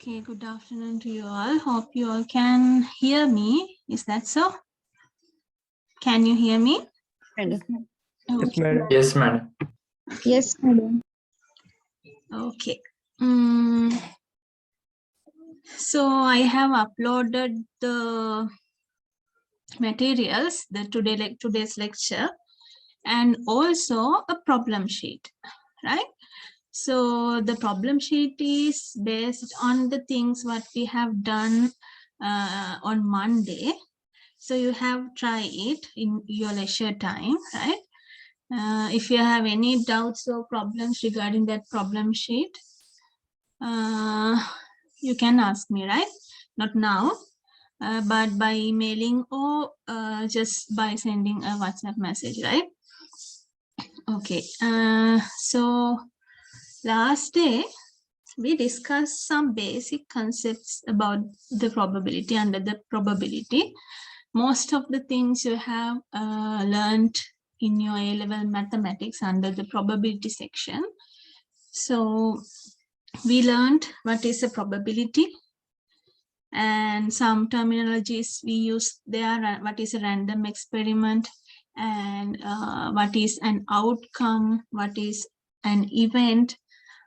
Okay, good afternoon to you all. Hope you all can hear me. Is that so? Can you hear me? Yes, Okay. madam. Yes, madam. Yes, madam. Okay. So I have uploaded the materials, today's lecture, and also a problem sheet, right? So the problem sheet is based on the things what we have done on Monday. So you have try it in your leisure time, right? If you have any doubts or problems regarding that problem sheet, you can ask me, right? Not now, but by emailing or just by sending a WhatsApp message, right? Okay, so last day we discussed some basic concepts about the probability. Under the probability, most of the things you have learned in your A-level mathematics under the probability section. So we learned what is a probability and some terminologies we use there. What is a random experiment and what is an outcome, what is an event,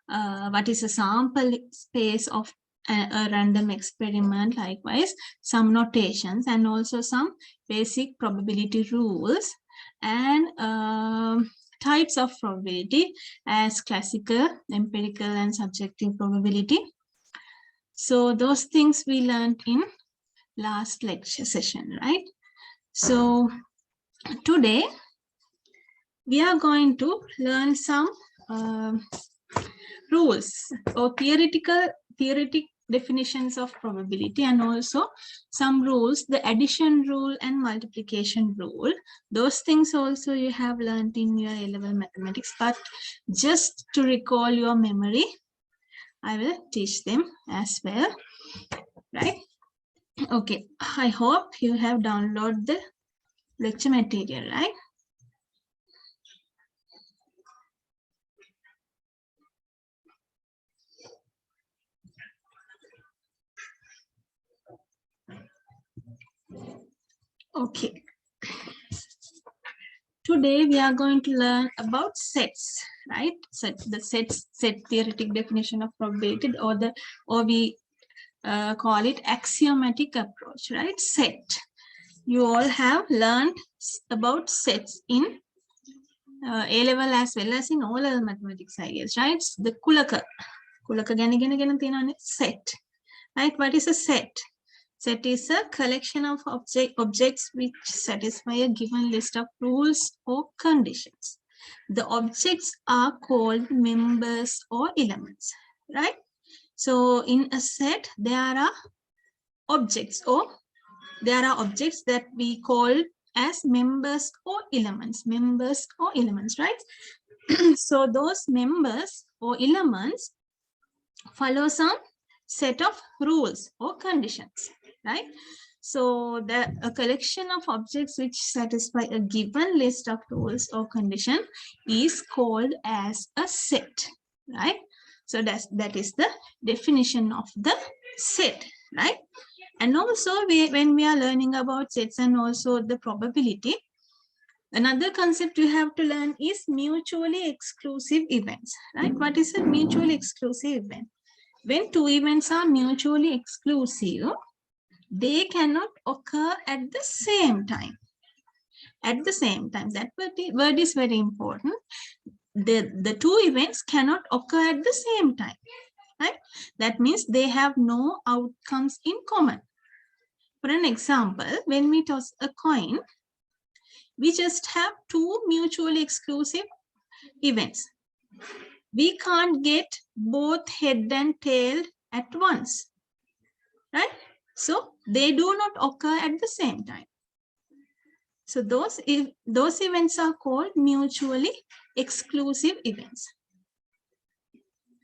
what is a sample space of a random experiment, likewise some notations and also some basic probability rules and types of probability as classical, empirical and subjective probability. So those things we learned in last lecture session, right? So today we are going to learn some rules or theoretic definitions of probability and also some rules, the addition rule and multiplication rule. Those things also you have learned in your A-level mathematics, but just to recall your memory, I will teach them as well, right? Okay, I hope you have downloaded the lecture material, right? Okay. Today we are going to learn about sets, right? Set theoretic definition of probability, or we call it axiomatic approach, right? Set. You all have learned about sets in A-level as well as in O-level mathematics, I guess, right? The Kulaka set, right? What is a set? Set is a collection of objects which satisfy a given list of rules or conditions. The objects are called members or elements, right? So in a set, there are objects that we call as members or elements, right? So those members or elements follow some set of rules or conditions, right? So a collection of objects which satisfy a given list of rules or condition is called as a set, right? So that is the definition of the set, right? And also when we are learning about sets and also the probability, another concept you have to learn is mutually exclusive events, right? What is a mutually exclusive event? When two events are mutually exclusive, they cannot occur at the same time. At the same time, that word is very important. The two events cannot occur at the same time, right? That means they have no outcomes in common. For an example, when we toss a coin, we just have two mutually exclusive events. We can't get both head and tail at once, right? So they do not occur at the same time. So those events are called mutually exclusive events,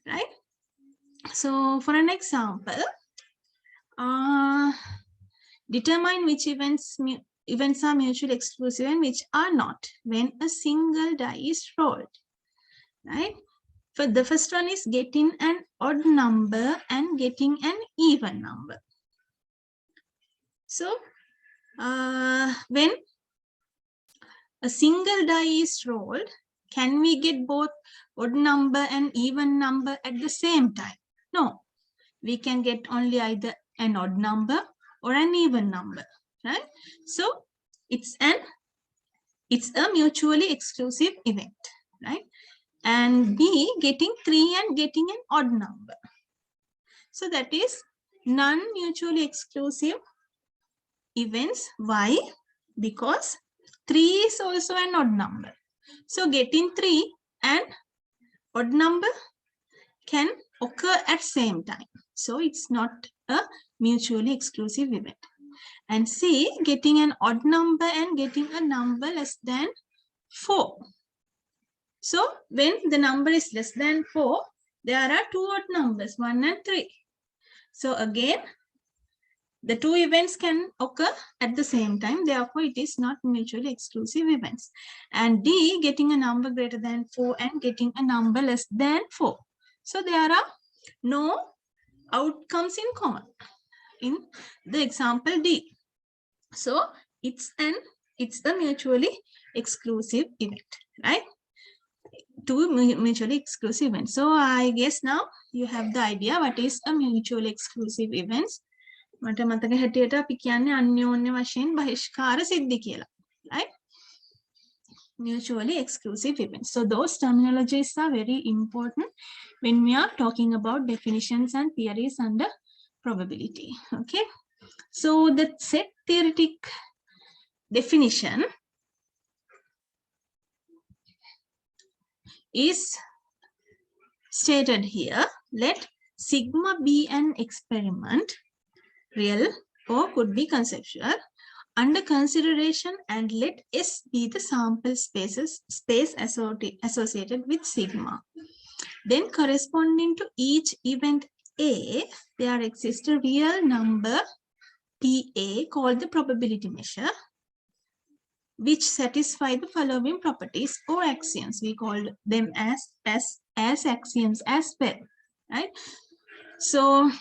right? So for an example, determine which events are mutually exclusive and which are not when a single die is rolled, right? For the first one is getting an odd number and getting an even number. So when a single die is rolled, can we get both odd number and even number at the same time? No, we can get only either an odd number or an even number, right? So it's a mutually exclusive event, right? And B, getting 3 and getting an odd number. So that is non-mutually exclusive events. Why? Because 3 is also an odd number. So getting 3 and odd number can occur at same time. So it's not a mutually exclusive event. And C, getting an odd number and getting a number less than 4. So when the number is less than 4, there are two odd numbers, 1 and 3. So again, the two events can occur at the same time. Therefore, it is not mutually exclusive events. And D, getting a number greater than 4 and getting a number less than 4. So there are no outcomes in common in the example D. So it's a mutually exclusive event, right? Two mutually exclusive events. So I guess now you have the idea what is a mutually exclusive events. මට මතක හැටියට අපි කියන්නේ අන්‍යෝන්‍ය වශයෙන් බහිෂ්කාර සිද්ධි කියලා, right? Mutually exclusive events. So those terminologies are very important when we are talking about definitions and theories under probability. Okay. So the set theoretic definition is stated here. Let sigma be an experiment, real or could be conceptual, under consideration, and let S be the sample space associated with sigma. Then corresponding to each event A, there exists a real number PA called the probability measure, which satisfy the following properties or axioms. We call them as axioms as well, right? So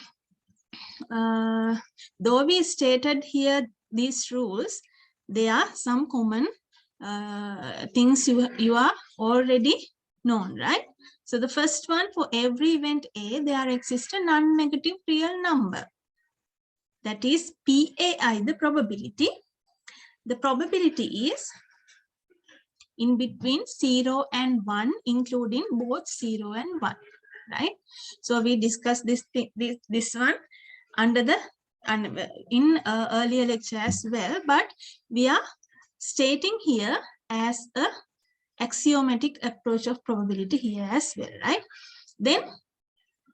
though we stated here these rules, there are some common things you are already known, right? So the first one, for every event A, there exists a non-negative real number. That is PAI, the probability. The probability is in between 0 and 1, including both 0 and 1, right? So we discussed this one under the in earlier lecture as well, but we are stating here as a axiomatic approach of probability here as well, right? Then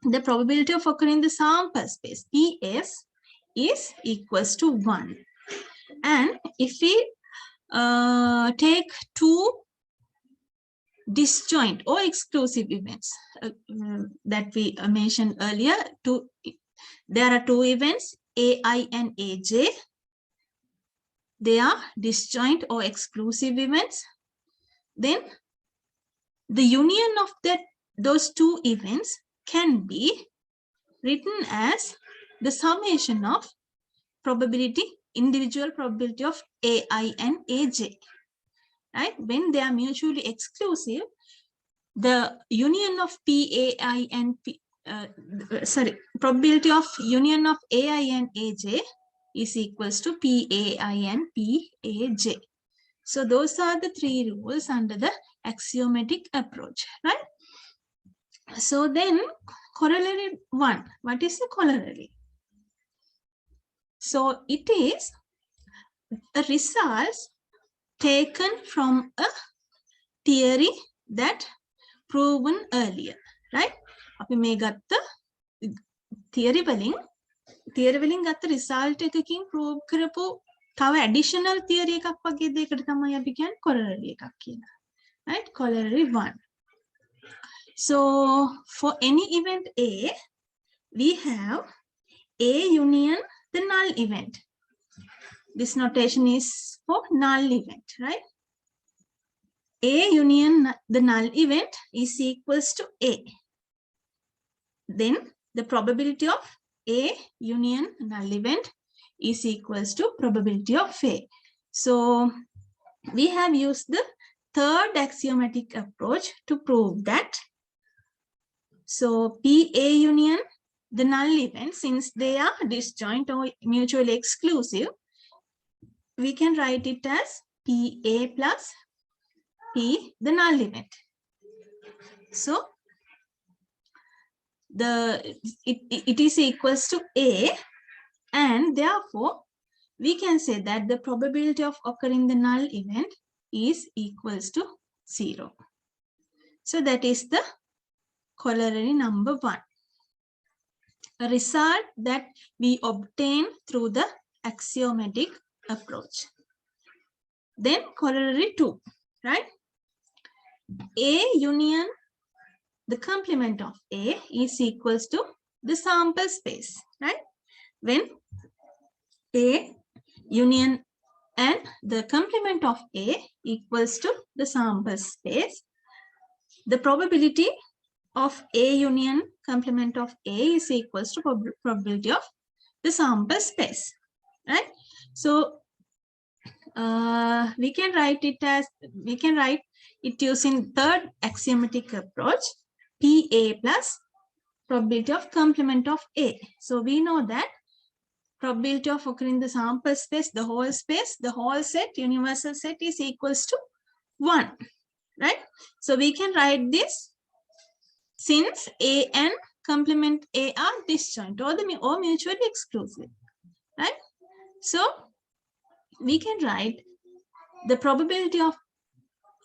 the probability of occurring the sample space PS is equals to 1. And if we take two disjoint or exclusive events that we mentioned earlier, there are two events, AI and AJ. They are disjoint or exclusive events. Then the union of those two events can be written as the summation of individual probability of AI and AJ, right? When they are mutually exclusive, the union of PAI and probability of union of AI and AJ is equals to PAI and PAJ. So those are the three rules under the axiomatic approach, right? So then corollary 1, what is the corollary? So it is a result taken from a theory that proven earlier, right? අපි මේ ගත්ත theory වලින් ගත්ත result එකකින් prove කරපු තව additional theory එකක් වගේ දෙයකට තමයි අපි කියන්නේ corollary එකක් කියලා, right? Corollary 1. So for any event A, we have A union the null event. This notation is for null event, right? A union the null event is equals to A. Then the probability of A union null event is equals to probability of A. So we have used the third axiomatic approach to prove that. So PA union the null event, since they are disjoint or mutually exclusive, we can write it as PA plus P the null event. So it is equals to A, and therefore we can say that the probability of occurring the null event is equals to 0. So that is the corollary number 1, a result that we obtain through the axiomatic approach. Then corollary 2, right? A union the complement of A is equals to the sample space, right? When A union and the complement of A equals to the sample space, the probability of A union complement of A is equals to probability of the sample space, right? So we can write it using third axiomatic approach, PA plus probability of complement of A. So we know that probability of occurring the sample space, the whole set, universal set is equals to 1, right? So we can write this, since A and complement A are disjoint or mutually exclusive, right? So we can write the probability of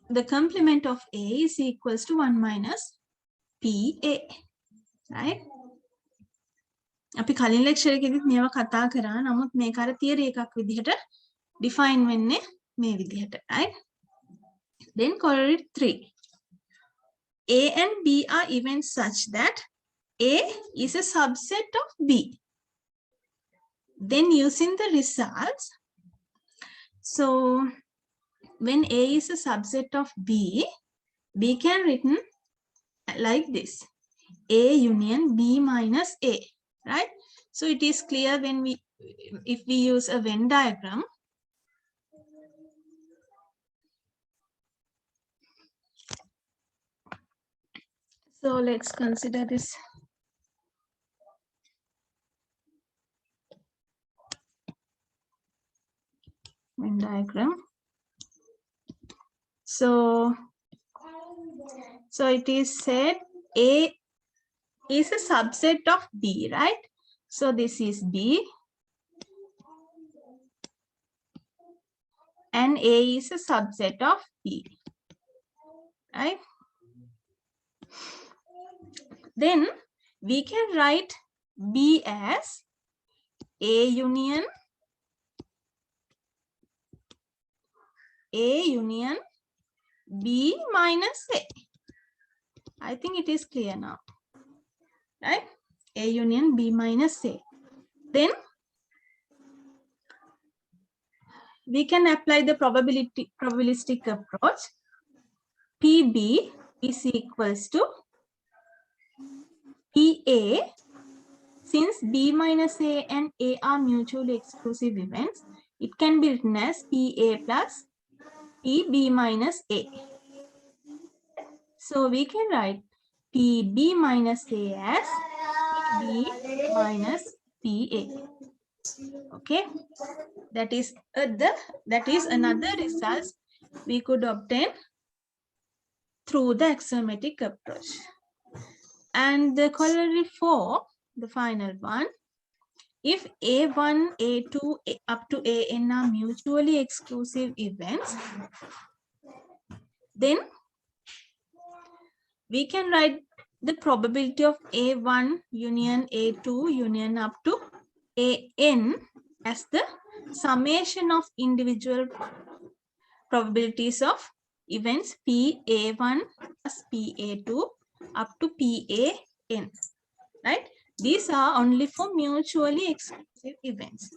the complement of A is equals to 1 minus PA, right? අපි කලින් lecture එකේදීත් මේවා කතා කරා. නමුත් මේක අර theory එකක් විදිහට ඩිෆයින් වෙන්නේ මේ විදිහට, right? Then corollary 3. A and B are events such that A is a subset of B. Then using the results, so when A is a subset of B, B can written like this: A union B minus A, right? So it is clear when if we use a Venn diagram. So let's consider this. Venn diagram. So it is said A is a subset of B, right? So this is B and A is a subset of B, right? Then we can write B as A union B minus A. I think it is clear now, right? A union B minus A. Then we can apply the probabilistic approach. PB is equals to PA. Since B minus A and A are mutually exclusive events, it can be written as PA plus PB minus A. So we can write PB minus A as PB minus PA. Okay, that is another result we could obtain through the axiomatic approach. And the corollary 4, the final one, if A1, A2 up to AN are mutually exclusive events, then we can write the probability of A1 union A2 union up to AN as the summation of individual probabilities of events PA1 plus PA2 up to PAN, right? These are only for mutually exclusive events.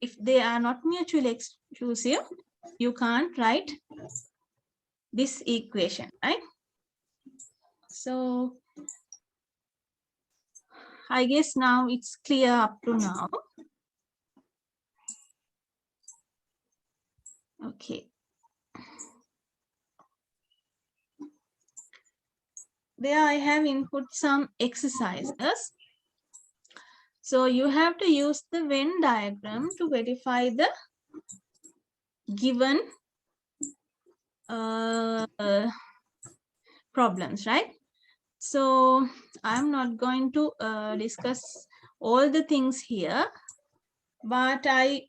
If they are not mutually exclusive, you can't write this equation, right? So I guess now it's clear up to now. Okay. There I have input some exercises. So you have to use the Venn diagram to verify the given problems, right? So I'm not going to discuss all the things here, but I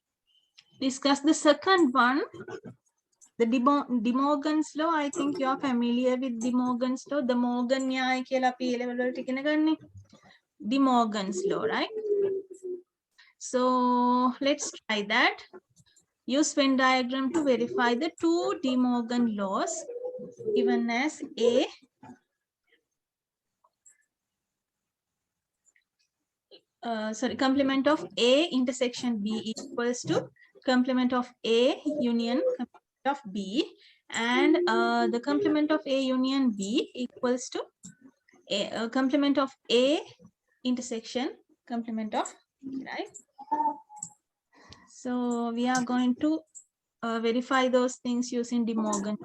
discuss the second one, the De Morgan's law. I think you're familiar with De Morgan's law. The Morgan න්‍යාය කියලා අපි A level වලට ඉගෙන ගන්නේ. De Morgan's law, right? So let's try that. Use Venn diagram to verify the two De Morgan laws given as A complement of A intersection B equals to complement of A union complement of B, and the complement of A union B equals to a complement of A intersection complement of B, right? So we are going to verify those things using De Morgan.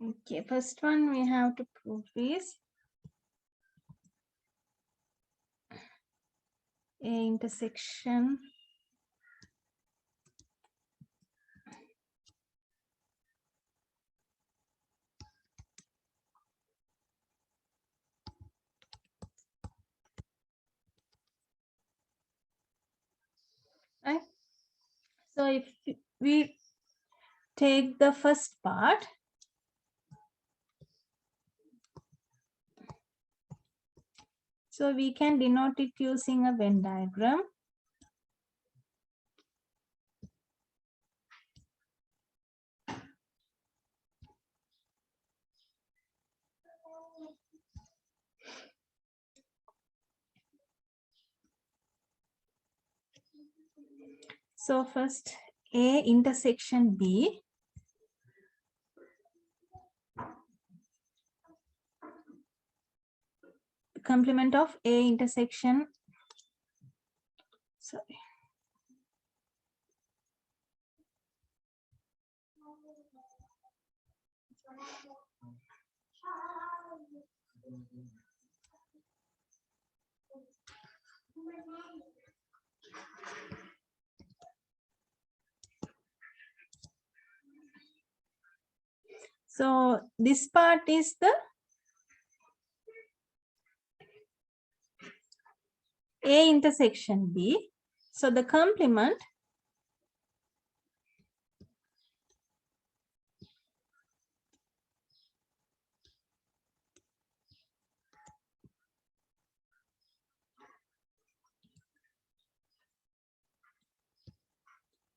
Okay, first one we have to prove is A intersection right. So if we take the first part, so we can denote it using a Venn diagram. So first A intersection B, complement of A intersection, sorry. So this part is the A intersection B. So the complement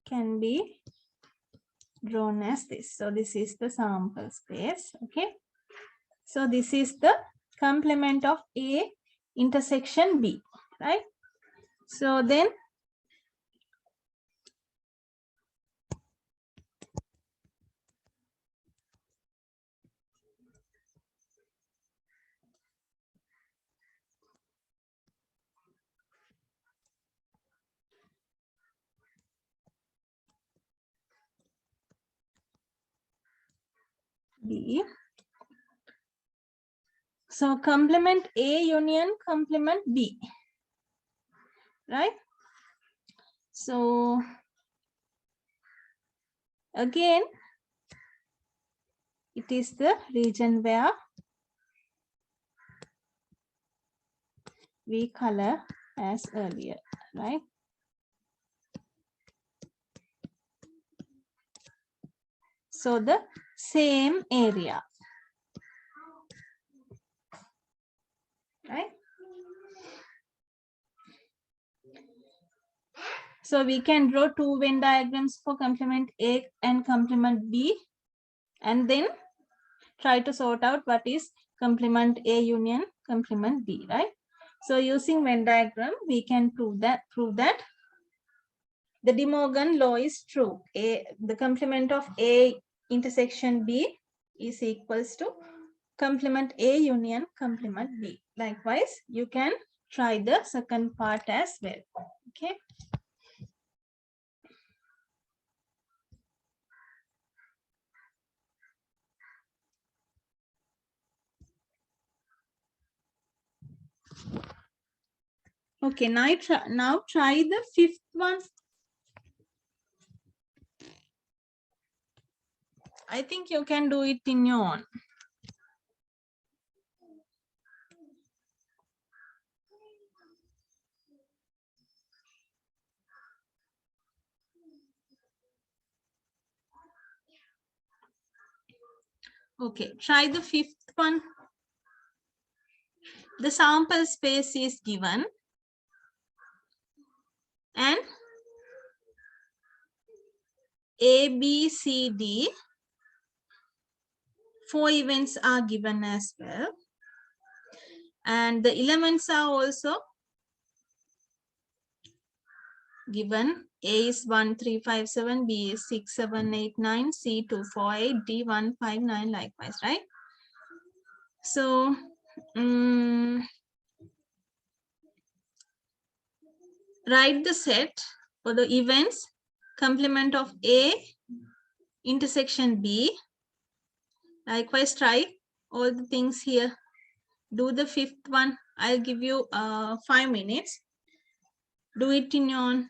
can be drawn as this. So this is the sample space. Okay. So this is the complement of A intersection B, right? So then B. So complement A union complement B, right? So Again, it is the region where we color as earlier, right? So the same area, right? So we can draw two Venn diagrams for complement A and complement B, and then try to sort out what is complement A union complement B, right? So using Venn diagram, we can prove that the De Morgan law is true. The complement of A intersection B is equals to complement A union complement B. Likewise, you can try the second part as well. Okay. Okay, now try the fifth one. I think you can do it in your own. Okay, try the fifth one. The sample space is given and A, B, C, D, 4 events are given as well. And the elements are also given. A is 1357, B is 6789, C 248, D 159, likewise, right? So, write the set for the events complement of A intersection B. Likewise, try all the things here. Do the fifth one. I'll give you 5 minutes. Do it in your own.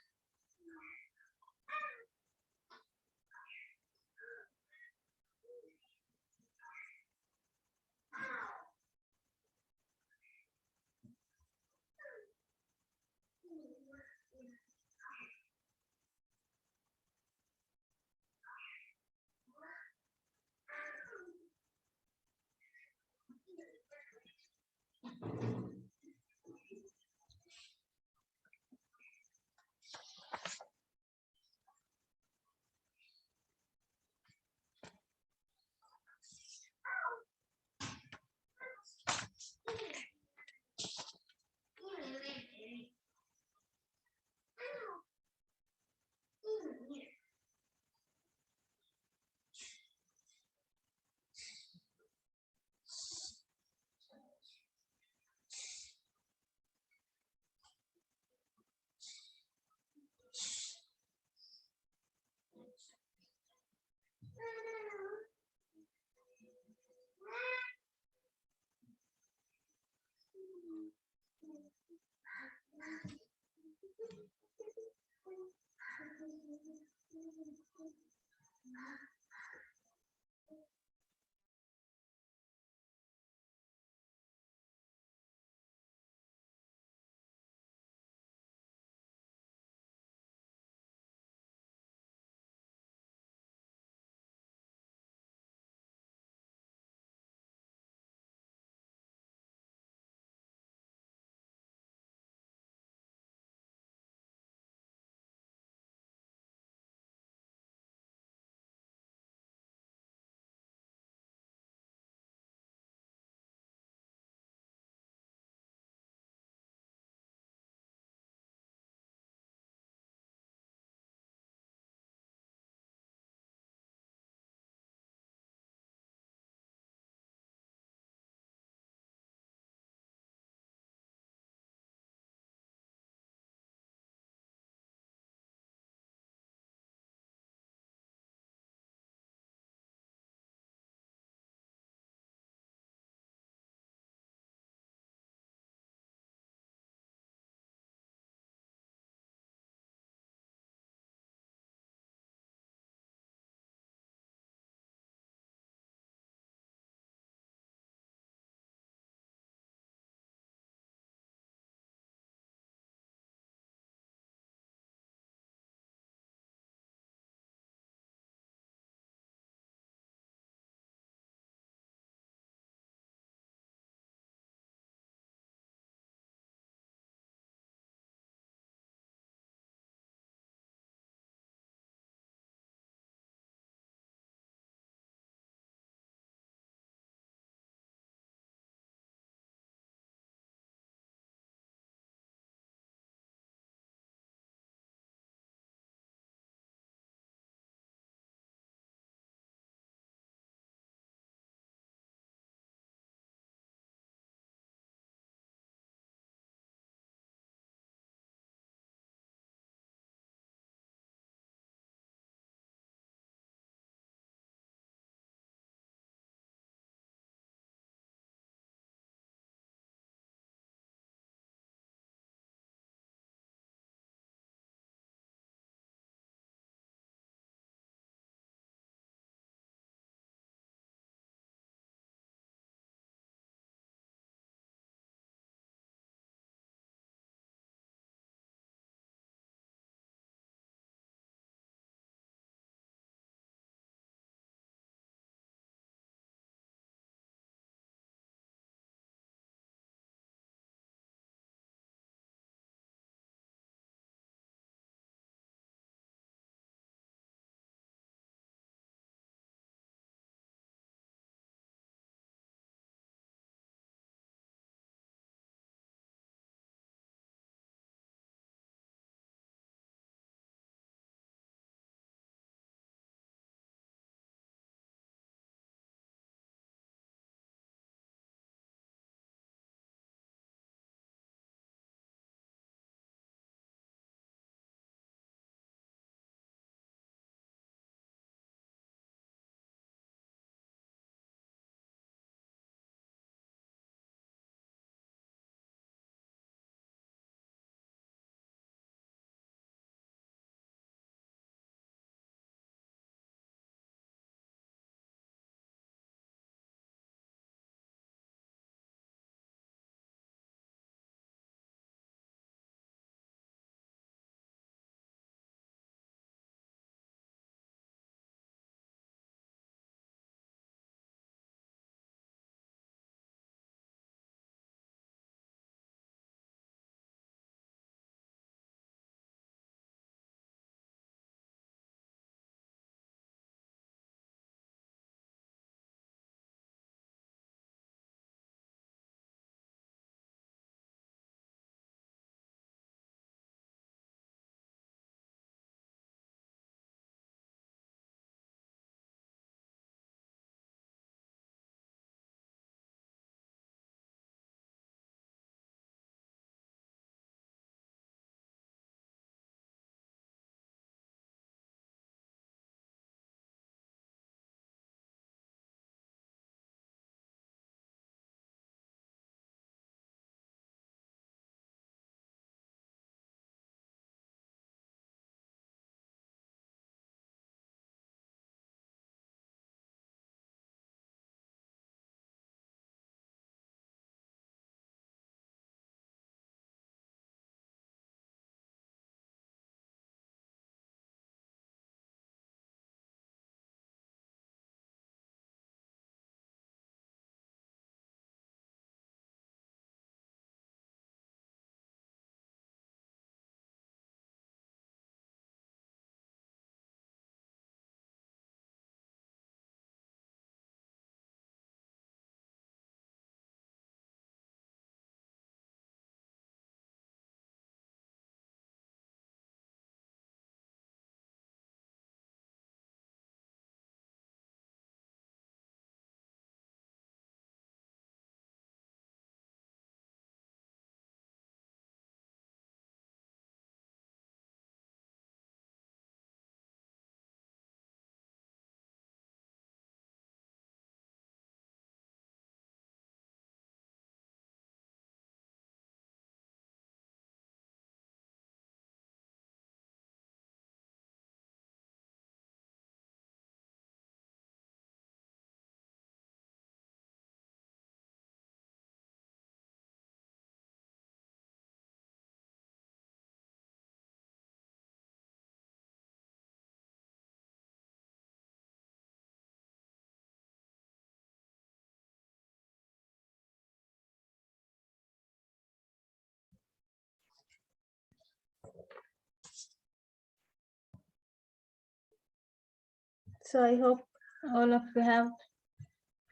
So I hope all of you have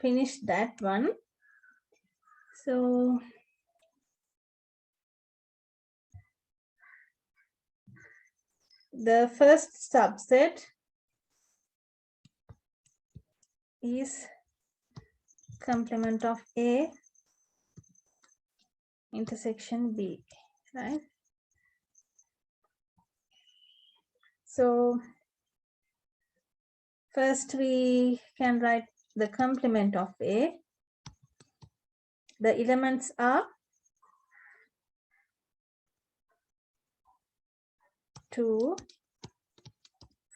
finished that one. So the first subset is complement of A intersection B, right? So first we can write the complement of A. The elements are 2,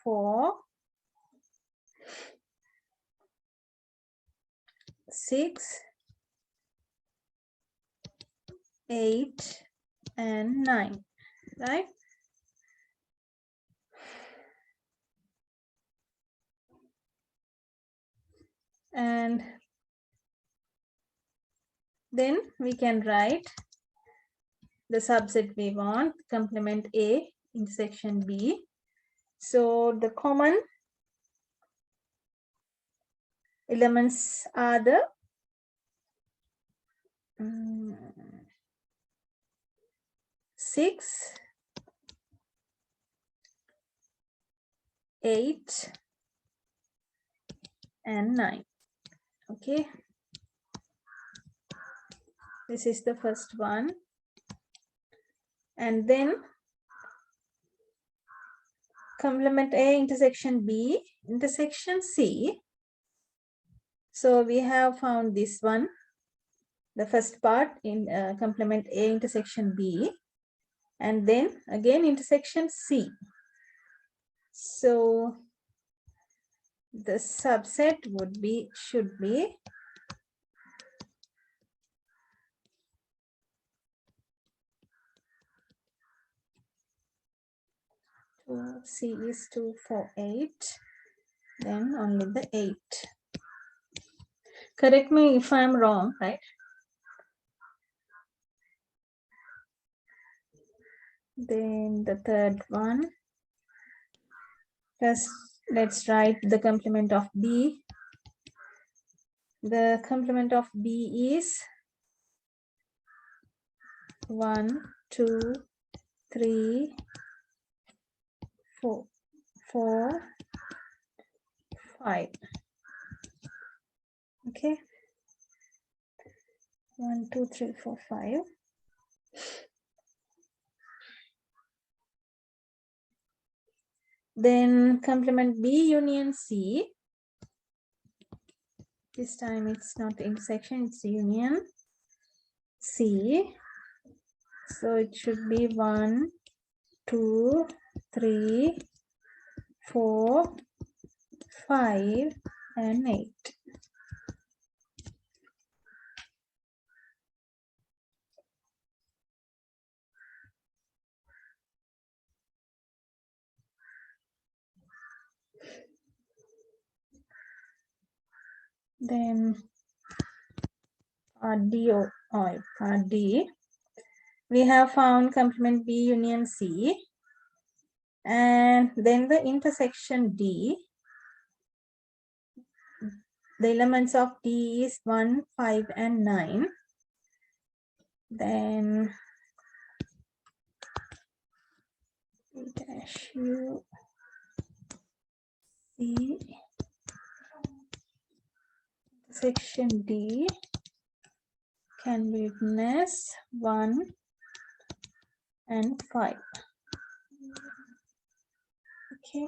4, 6, 8, and 9, right? And then we can write the subset we want, complement A intersection B. So the common elements are the 6, 8, and 9. Okay, this is the first one. And then complement A intersection B intersection C. So we have found this one, the first part in complement A intersection B, and then again intersection C. So the subset should be C is 2, 4, 8, then only the 8. Correct me if I'm wrong, right? Then the third one, first let's write the complement of B. The complement of B is 1, 2, 3, 4, 5. Okay, 1, 2, 3, 4, 5. Then complement B union C. This time it's not intersection, it's union C. So it should be 1, 2, 3, 4, 5, and 8. Then part D, we have found complement B union C, and then the intersection D. The elements of D is 1, 5, and 9. Then dash U C section D can be written as 1 and 5. Okay.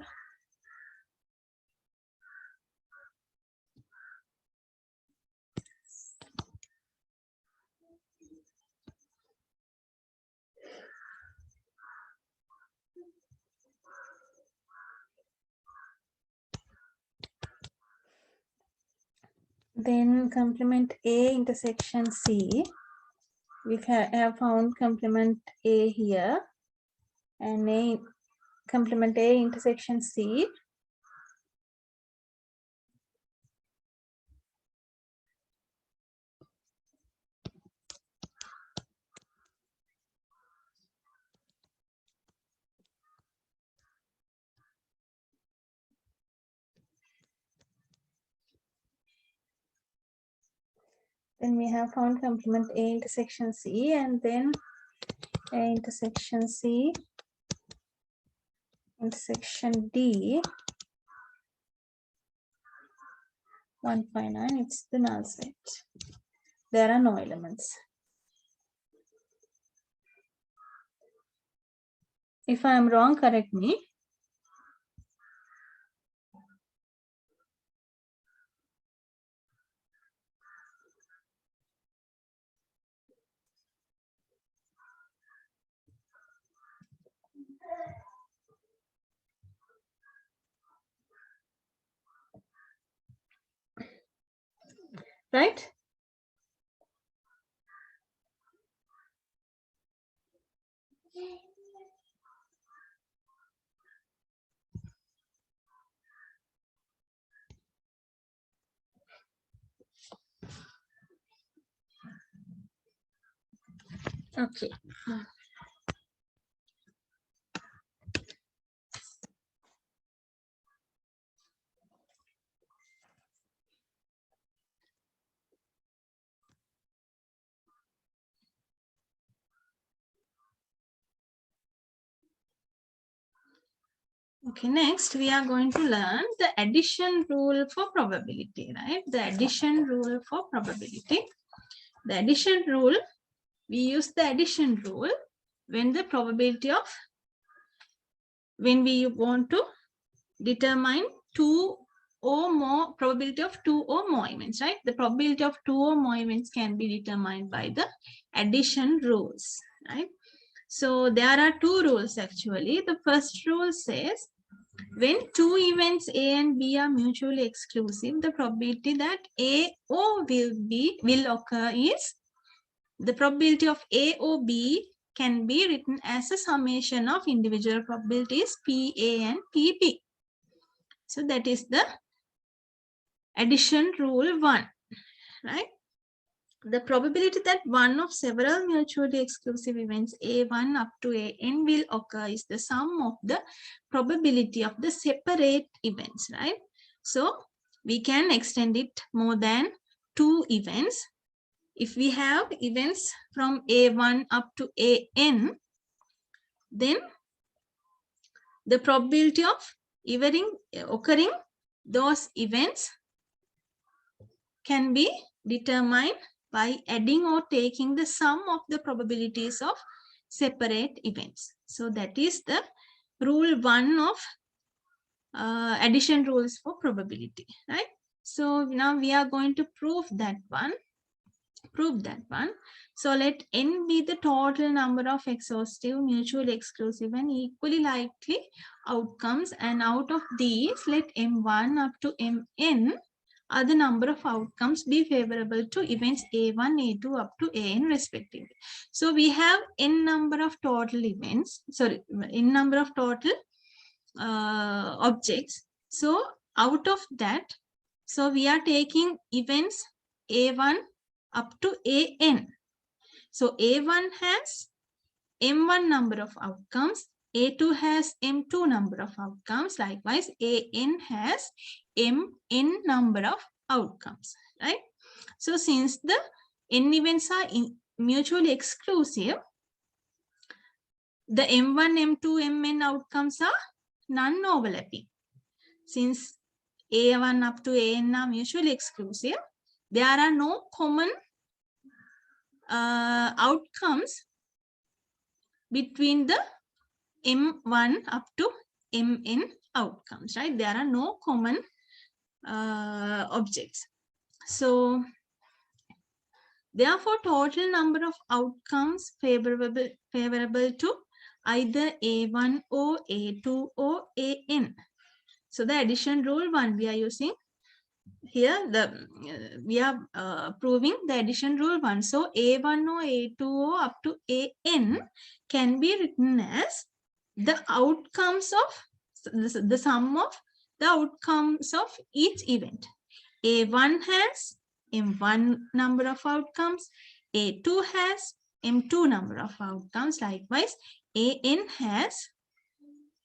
Then complement A intersection C. We have found complement A here, and complement A intersection C. Then we have found complement A intersection C, and then A intersection C intersection D 159. It's the null set. There are no elements. If I am wrong, correct me. Right? Okay. Okay, next we are going to learn the addition rule for probability, right? The addition rule for probability. The addition rule, we use the addition rule when the probability of, when we want to determine two or more, probability of two or more events, right? The probability of two or more events can be determined by the addition rules, right? So there are two rules actually. The first rule says, when two events A and B are mutually exclusive, the probability that A or will occur is, the probability of A or B can be written as a summation of individual probabilities PA and PB. So that is the addition rule 1, right? The probability that one of several mutually exclusive events A1 up to AN will occur is the sum of the probability of the separate events, right? So we can extend it more than two events. If we have events from A1 up to AN, then the probability of occurring those events can be determined by adding or taking the sum of the probabilities of separate events. So that is the rule 1 of addition rules for probability, right? So now we are going to prove that one. So let n be the total number of exhaustive, mutually exclusive and equally likely outcomes, and out of these let m1 up to mn are the number of outcomes be favorable to events A1, A2 up to AN respectively. So we have n number of total events, n number of total objects. So out of that, so we are taking events A1 up to AN. So A1 has M1 number of outcomes, A2 has M2 number of outcomes, likewise AN has Mn number of outcomes, right? So since the n events are mutually exclusive, the M1, M2, Mn outcomes are non-overlapping. Since A1 up to AN are mutually exclusive, there are no common outcomes between the M1 up to Mn outcomes, right? There are no common objects. So therefore, total number of outcomes favorable to either A1 or A2 or AN. So the addition rule 1 we are using here, we are proving the addition rule 1. So A1 or A2 or up to AN can be written as the outcomes of the sum of the outcomes of each event. A1 has M1 number of outcomes, A2 has M2 number of outcomes, likewise AN has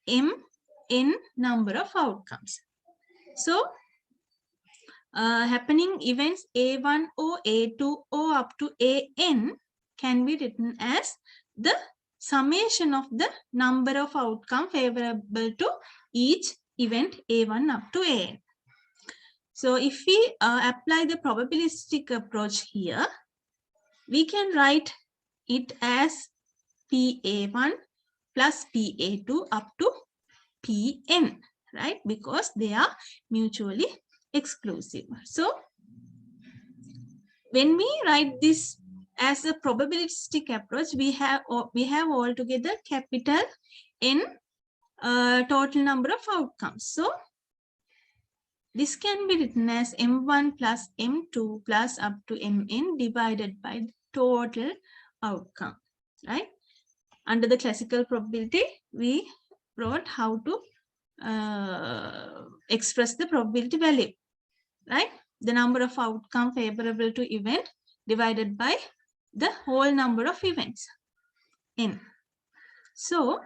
Mn number of outcomes. So happening events A1 or A2 or up to AN can be written as the summation of the number of outcome favorable to each event A1 up to AN. So if we apply the probabilistic approach here, we can write it as PA1 plus PA2 up to PN, right? Because they are mutually exclusive. So when we write this as a probabilistic approach, we have altogether capital N total number of outcomes. So this can be written as M1 plus M2 plus up to Mn divided by the total outcome, right? Under the classical probability, we wrote how to express the probability value, right? The number of outcome favorable to event divided by the whole number of events, N. So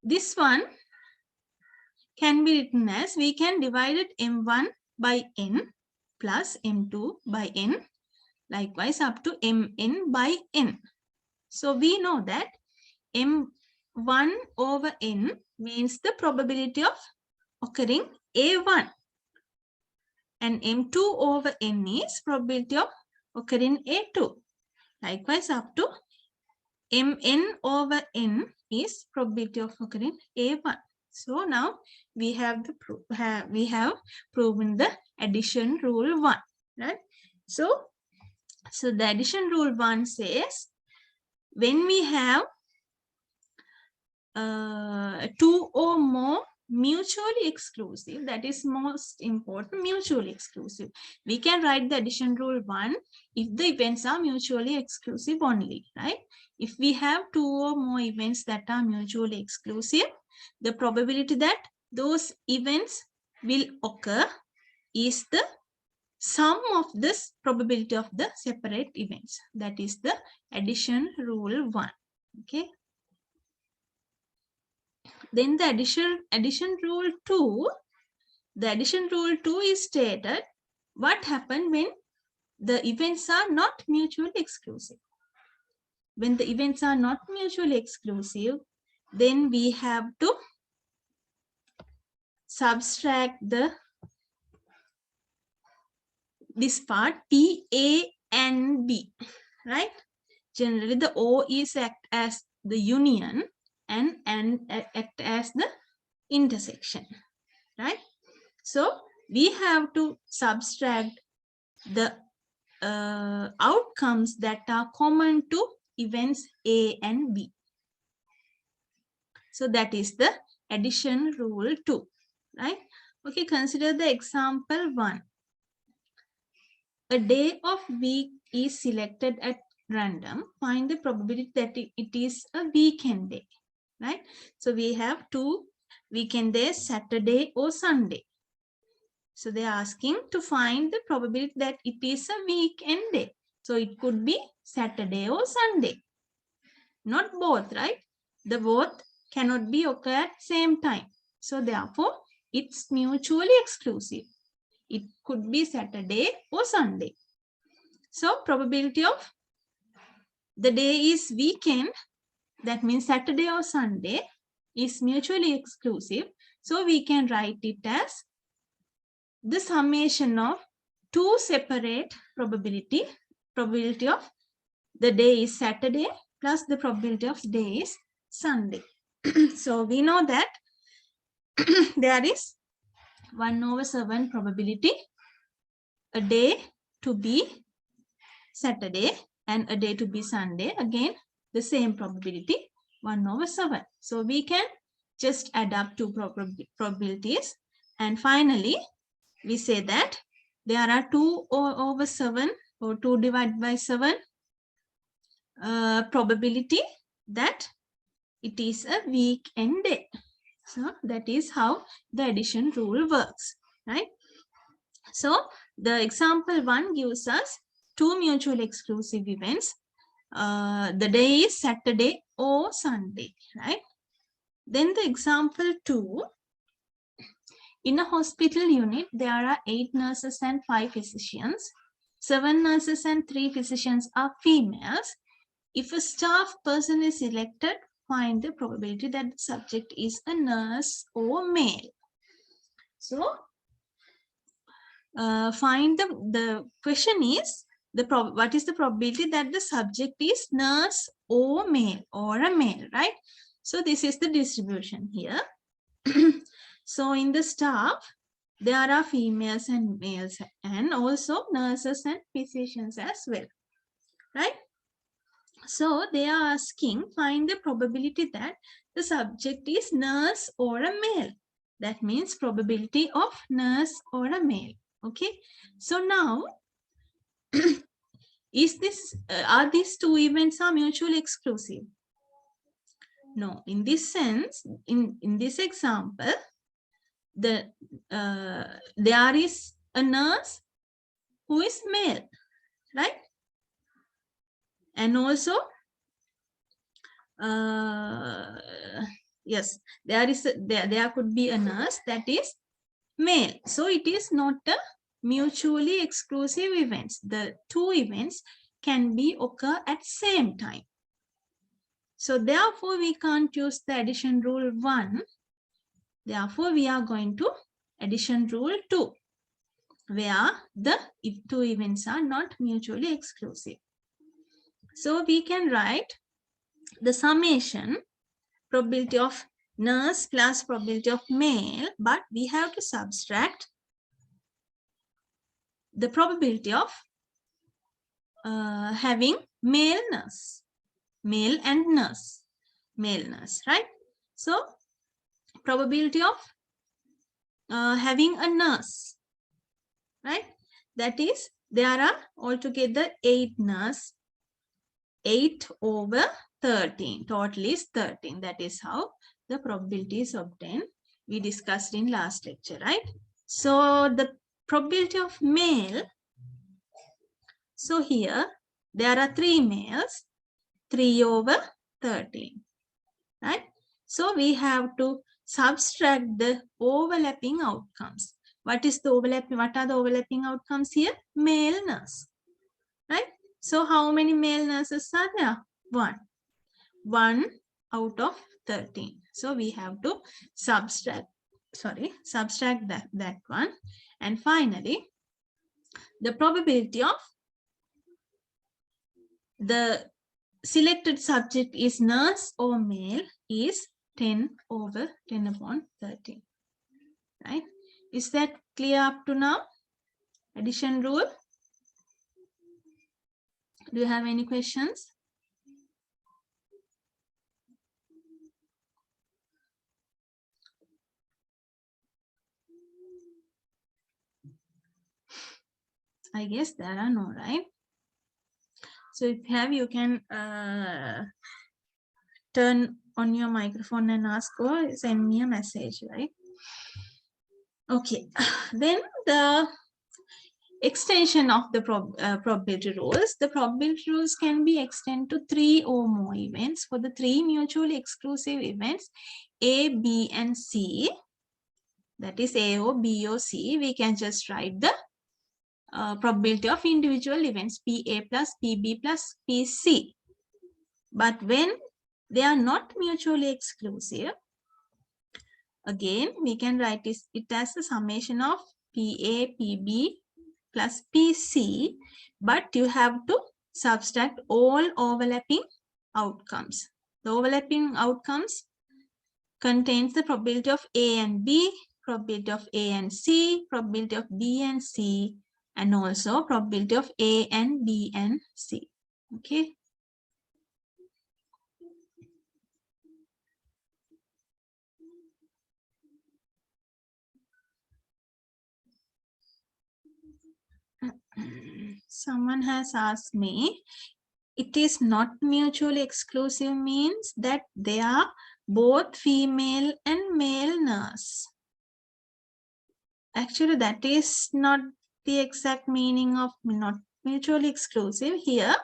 this one can be written as, we can divide it M1 by N plus M2 by N, likewise up to Mn by N. So we know that M1 over N means the probability of occurring A1, and M2 over N is probability of occurring A2. Likewise up to Mn over N is probability of occurring A1. So now we have proven the addition rule 1, right? So the addition rule 1 says, when we have two or more mutually exclusive, that is most important, mutually exclusive, we can write the addition rule 1 if the events are mutually exclusive only, right? If we have two or more events that are mutually exclusive, the probability that those events will occur is the sum of this probability of the separate events. That is the addition rule 1. Okay. Then the addition rule 2. The addition rule 2 is stated what happens when the events are not mutually exclusive. When the events are not mutually exclusive, then we have to subtract this part P, A, and B, right? Generally, the O is act as the union and act as the intersection, right? So we have to subtract the outcomes that are common to events A and B. So that is the addition rule 2, right? Okay, consider the example 1. A day of week is selected at random. Find the probability that it is a weekend day, right? So we have two weekend days, Saturday or Sunday. So they are asking to find the probability that it is a weekend day. So it could be Saturday or Sunday. Not both, right? The both cannot be occur at same time. So therefore, it's mutually exclusive. It could be Saturday or Sunday. So probability of the day is weekend, that means Saturday or Sunday, is mutually exclusive. So we can write it as the summation of two separate probability of the day is Saturday plus the probability of day is Sunday. So we know that there is 1/7 probability a day to be Saturday and a day to be Sunday. Again, the same probability, 1/7. So we can just add up two probabilities. And finally, we say that there are 2/7 or 2 divided by 7 probability that it is a weekend day. So that is how the addition rule works, right? So the example 1 gives us two mutually exclusive events. The day is Saturday or Sunday, right? Then the example 2, In a hospital unit, there are 8 nurses and 5 physicians. 7 nurses and 3 physicians are females. If a staff person is selected, find the probability that the subject is a nurse or male. So, find the question is, what is the probability that the subject is nurse or male or a male, right? So, this is the distribution here. So, in the staff, there are females and males and also nurses and physicians as well, right? So they are asking, find the probability that the subject is nurse or a male. That means probability of nurse or a male. Okay. So now, are these two events are mutually exclusive? No. In this sense, in this example, there is a nurse who is male, right? And also, yes, there could be a nurse that is male. So it is not a mutually exclusive events. The two events can be occur at same time. So therefore, we can't use the addition rule 1. Therefore, we are going to addition rule 2, where the two events are not mutually exclusive. So we can write the summation probability of nurse plus probability of male, but we have to subtract the probability of having male and nurse, right? So probability of having a nurse, right? That is, there are altogether 8 nurse, 8 over 13, total is 13. That is how the probability is obtained. We discussed in last lecture, right? So the probability of male, so here there are 3 males, 3 over 13, right? So we have to subtract the overlapping outcomes. What is the overlapping? What are the overlapping outcomes here? Male nurse, right? So how many male nurses are there? 1. 1 out of 13. So we have to subtract that one. And finally, the probability of the selected subject is nurse or male is 10 over 10 upon 13, right? Is that clear up to now? Addition rule. Do you have any questions? I guess there are no, right? So if you have, you can turn on your microphone and ask or send me a message, right? Okay, then the extension of the probability rules. The probability rules can be extended to 3 or more events. For the 3 mutually exclusive events, A, B, and C, that is A or B or C, we can just write the probability of individual events, PA plus PB plus PC. But when they are not mutually exclusive, again, we can write it as a summation of PA, PB plus PC, but you have to subtract all overlapping outcomes. The overlapping outcomes contains the probability of A and B, probability of A and C, probability of B and C, and also probability of A and B and C. Okay. Someone has asked me, it is not mutually exclusive means that they are both female and male nurse. Actually, that is not the exact meaning of not mutually exclusive. Here,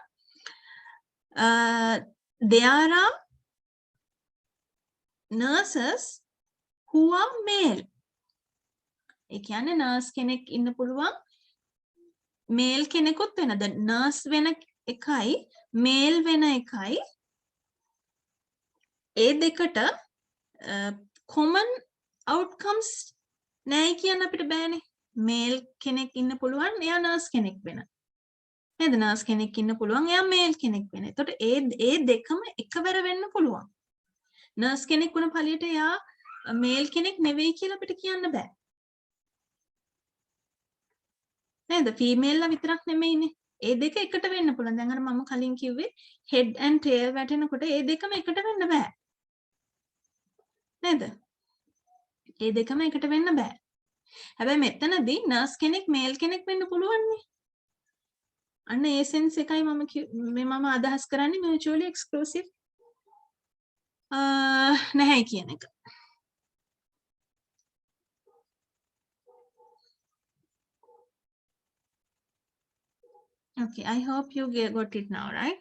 there are nurses who are male. ඒ කියන්නේ nurse කෙනෙක් ඉන්න පුළුවන් male කෙනෙකුත් වෙන. the nurse වෙන එකයි male වෙන එකයි ඒ දෙකට common outcomes නැහැ කියන්න අපිට බෑනේ. male කෙනෙක් ඉන්න පුළුවන් එයා nurse කෙනෙක් වෙන. නේද? nurse කෙනෙක් ඉන්න පුළුවන් එයා male කෙනෙක් වෙන. එතකොට ඒ දෙකම එකවර වෙන්න පුළුවන්. nurse කෙනෙක් වුණ පළියට එයා male කෙනෙක් නෙවෙයි කියලා අපිට කියන්න බෑ. නේද? female ලා විතරක් නෙමෙයිනේ. ඒ දෙක එකට වෙන්න පුළුවන්. දැන් අර මම කලින් කිව්වේ head and tail වැටෙනකොට ඒ දෙකම එකට වෙන්න බෑ. නේද? ඒ දෙකම එකට වෙන්න බෑ. හැබැයි මෙතනදී nurse කෙනෙක් male කෙනෙක් වෙන්න පුළුවන් නේ. අන්න ඒ sense එකයි මම අදහස් කරන්නේ mutually exclusive නැහැ කියන එක. Okay, I hope you got it now, right?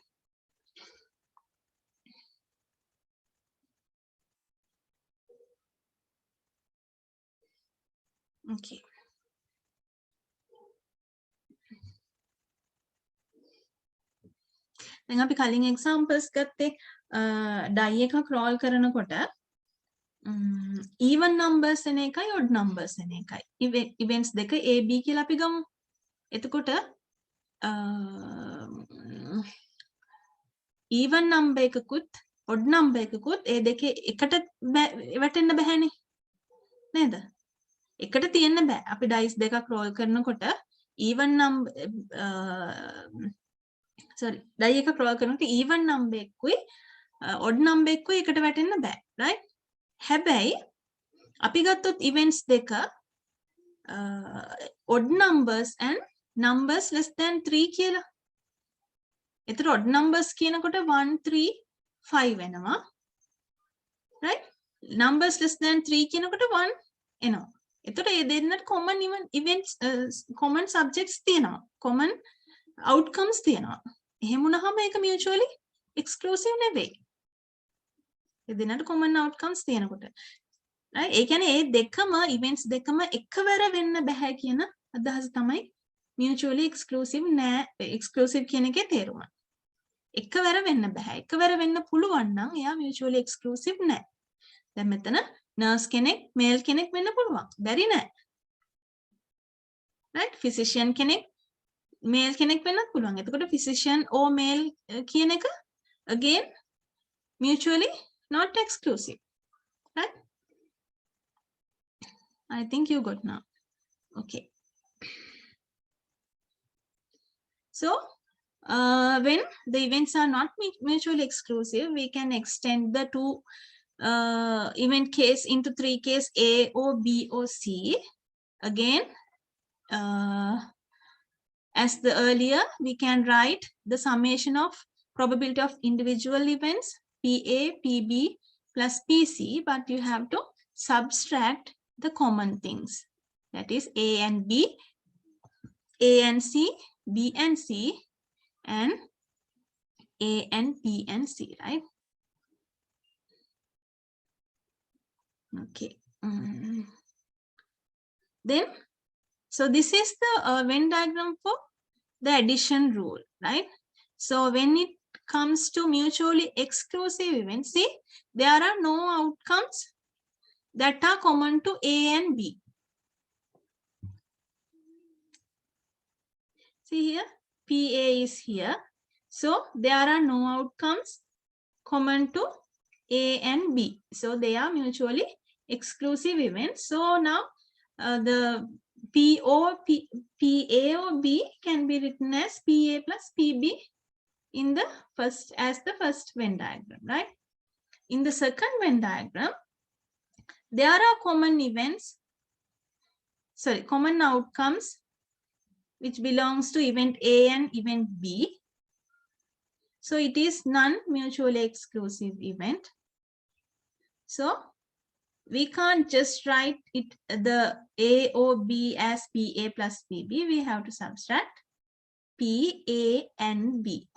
Okay. දැන් අපි කලින් examples ගත්තේ die එක roll කරනකොට even numbers එන එකයි odd numbers එන එකයි. events දෙක A B කියලා අපි ගමු. එතකොට even number එකකුත් odd number එකකුත් ඒ දෙකේ එකට වැටෙන්න බෑනේ. නේද? එකට තියෙන්න බෑ. අපි dice දෙකක් roll කරනකොට even number die එකක් roll කරනකොට even number එකකුයි odd number එකකුයි එකට වැටෙන්න බෑ. right? හැබැයි අපි ගත්තොත් events දෙක odd numbers and numbers less than 3 කියලා. එතකොට odd numbers කියනකොට 1 3 5 වෙනවා. right? numbers less than 3 කියනකොට 1 එනවා. එතකොට මේ දෙන්නට common events common subjects තියෙනවා. common outcomes තියෙනවා. එහෙම වුණාම ඒක mutually exclusive නෙවෙයි. මේ දෙන්නට common outcomes තියෙනකොට. right? ඒ කියන්නේ මේ දෙකම events දෙකම එකවර වෙන්න බෑ කියන අදහස තමයි mutually exclusive නෑ exclusive කියන එකේ තේරුම. එකවර වෙන්න බෑ. එකවර වෙන්න පුළුවන් නම් එයා mutually exclusive නෑ. දැන් මෙතන nurse කෙනෙක් male කෙනෙක් වෙන්න පුළුවන්. බැරි නෑ. right? physician කෙනෙක් male කෙනෙක් වෙන්නත් පුළුවන්. එතකොට physician or male කියන එක again mutually not exclusive. right? I think you got now. Okay. So when the events are not mutually exclusive, we can extend the two event case into 3 case A or B or C. Again, as the earlier, we can write the summation of probability of individual events PA, PB plus PC, but you have to subtract the common things. That is A and B, A and C, B and C, and A and B and C, right? Okay. Then, so this is the Venn diagram for the addition rule, right? So when it comes to mutually exclusive events, see, there are no outcomes that are common to A and B. See here, PA is here. So there are no outcomes common to A and B. So they are mutually exclusive events. So now the PA or B can be written as PA plus PB in the first Venn diagram, right? In the second Venn diagram, there are common outcomes which belongs to event A and event B. So it is non-mutually exclusive event. So we can't just write it the A or B as PA plus PB. We have to subtract PA and B.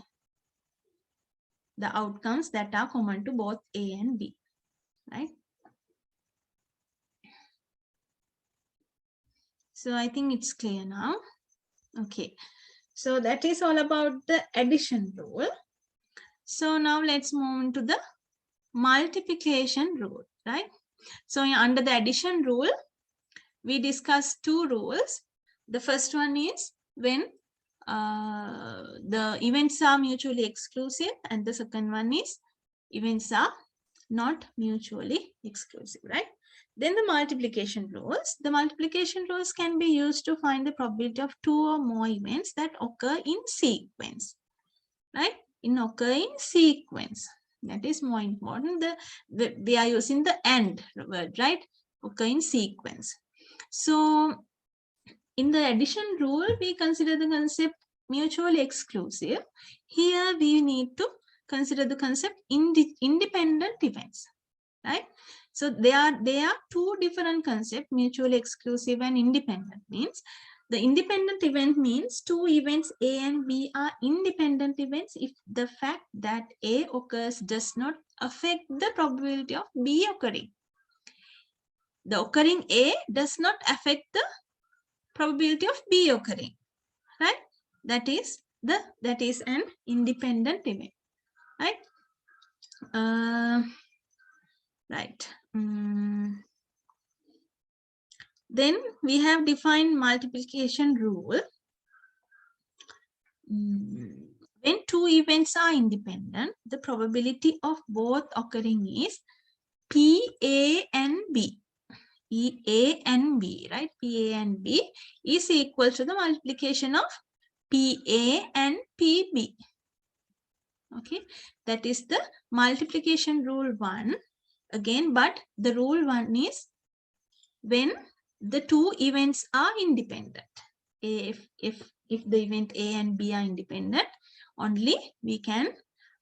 The outcomes that are common to both A and B, right? So I think it's clear now. Okay. So that is all about the addition rule. So now let's move into the multiplication rule, right? So under the addition rule, we discussed two rules. The first one is when the events are mutually exclusive, and the second one is events are not mutually exclusive, right? Then the multiplication rules. The multiplication rules can be used to find the probability of two or more events that occur in sequence, right? Occur in sequence. That is more important. We are using the AND word, right? Occur in sequence. So in the addition rule, we consider the concept mutually exclusive. Here we need to consider the concept independent events, right? So they are two different concepts, mutually exclusive and independent. Means the independent event means two events A and B are independent events if the fact that A occurs does not affect the probability of B occurring. The occurring A does not affect the probability of B occurring, right? That is an independent event, right? Right. Then we have defined multiplication rule. When two events are independent, the probability of both occurring is PA and B. A and B, right? PA and B is equal to the multiplication of PA and PB. Okay, that is the multiplication rule 1 again, but the rule 1 is when the two events are independent. If the event A and B are independent, only we can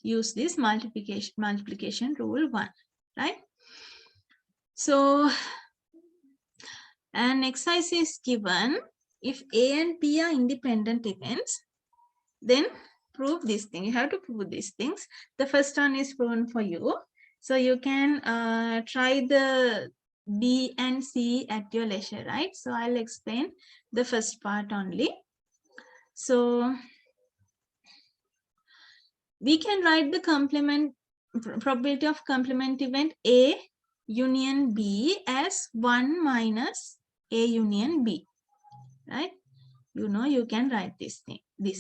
use this multiplication rule 1, right? So an exercise is given. If A and B are independent events, then prove this thing. You have to prove these things. The first one is proven for you. So you can try the B and C at your leisure, right? So I'll explain the first part only. So we can write the probability of complement event A union B as 1 minus A union B, right? You can write this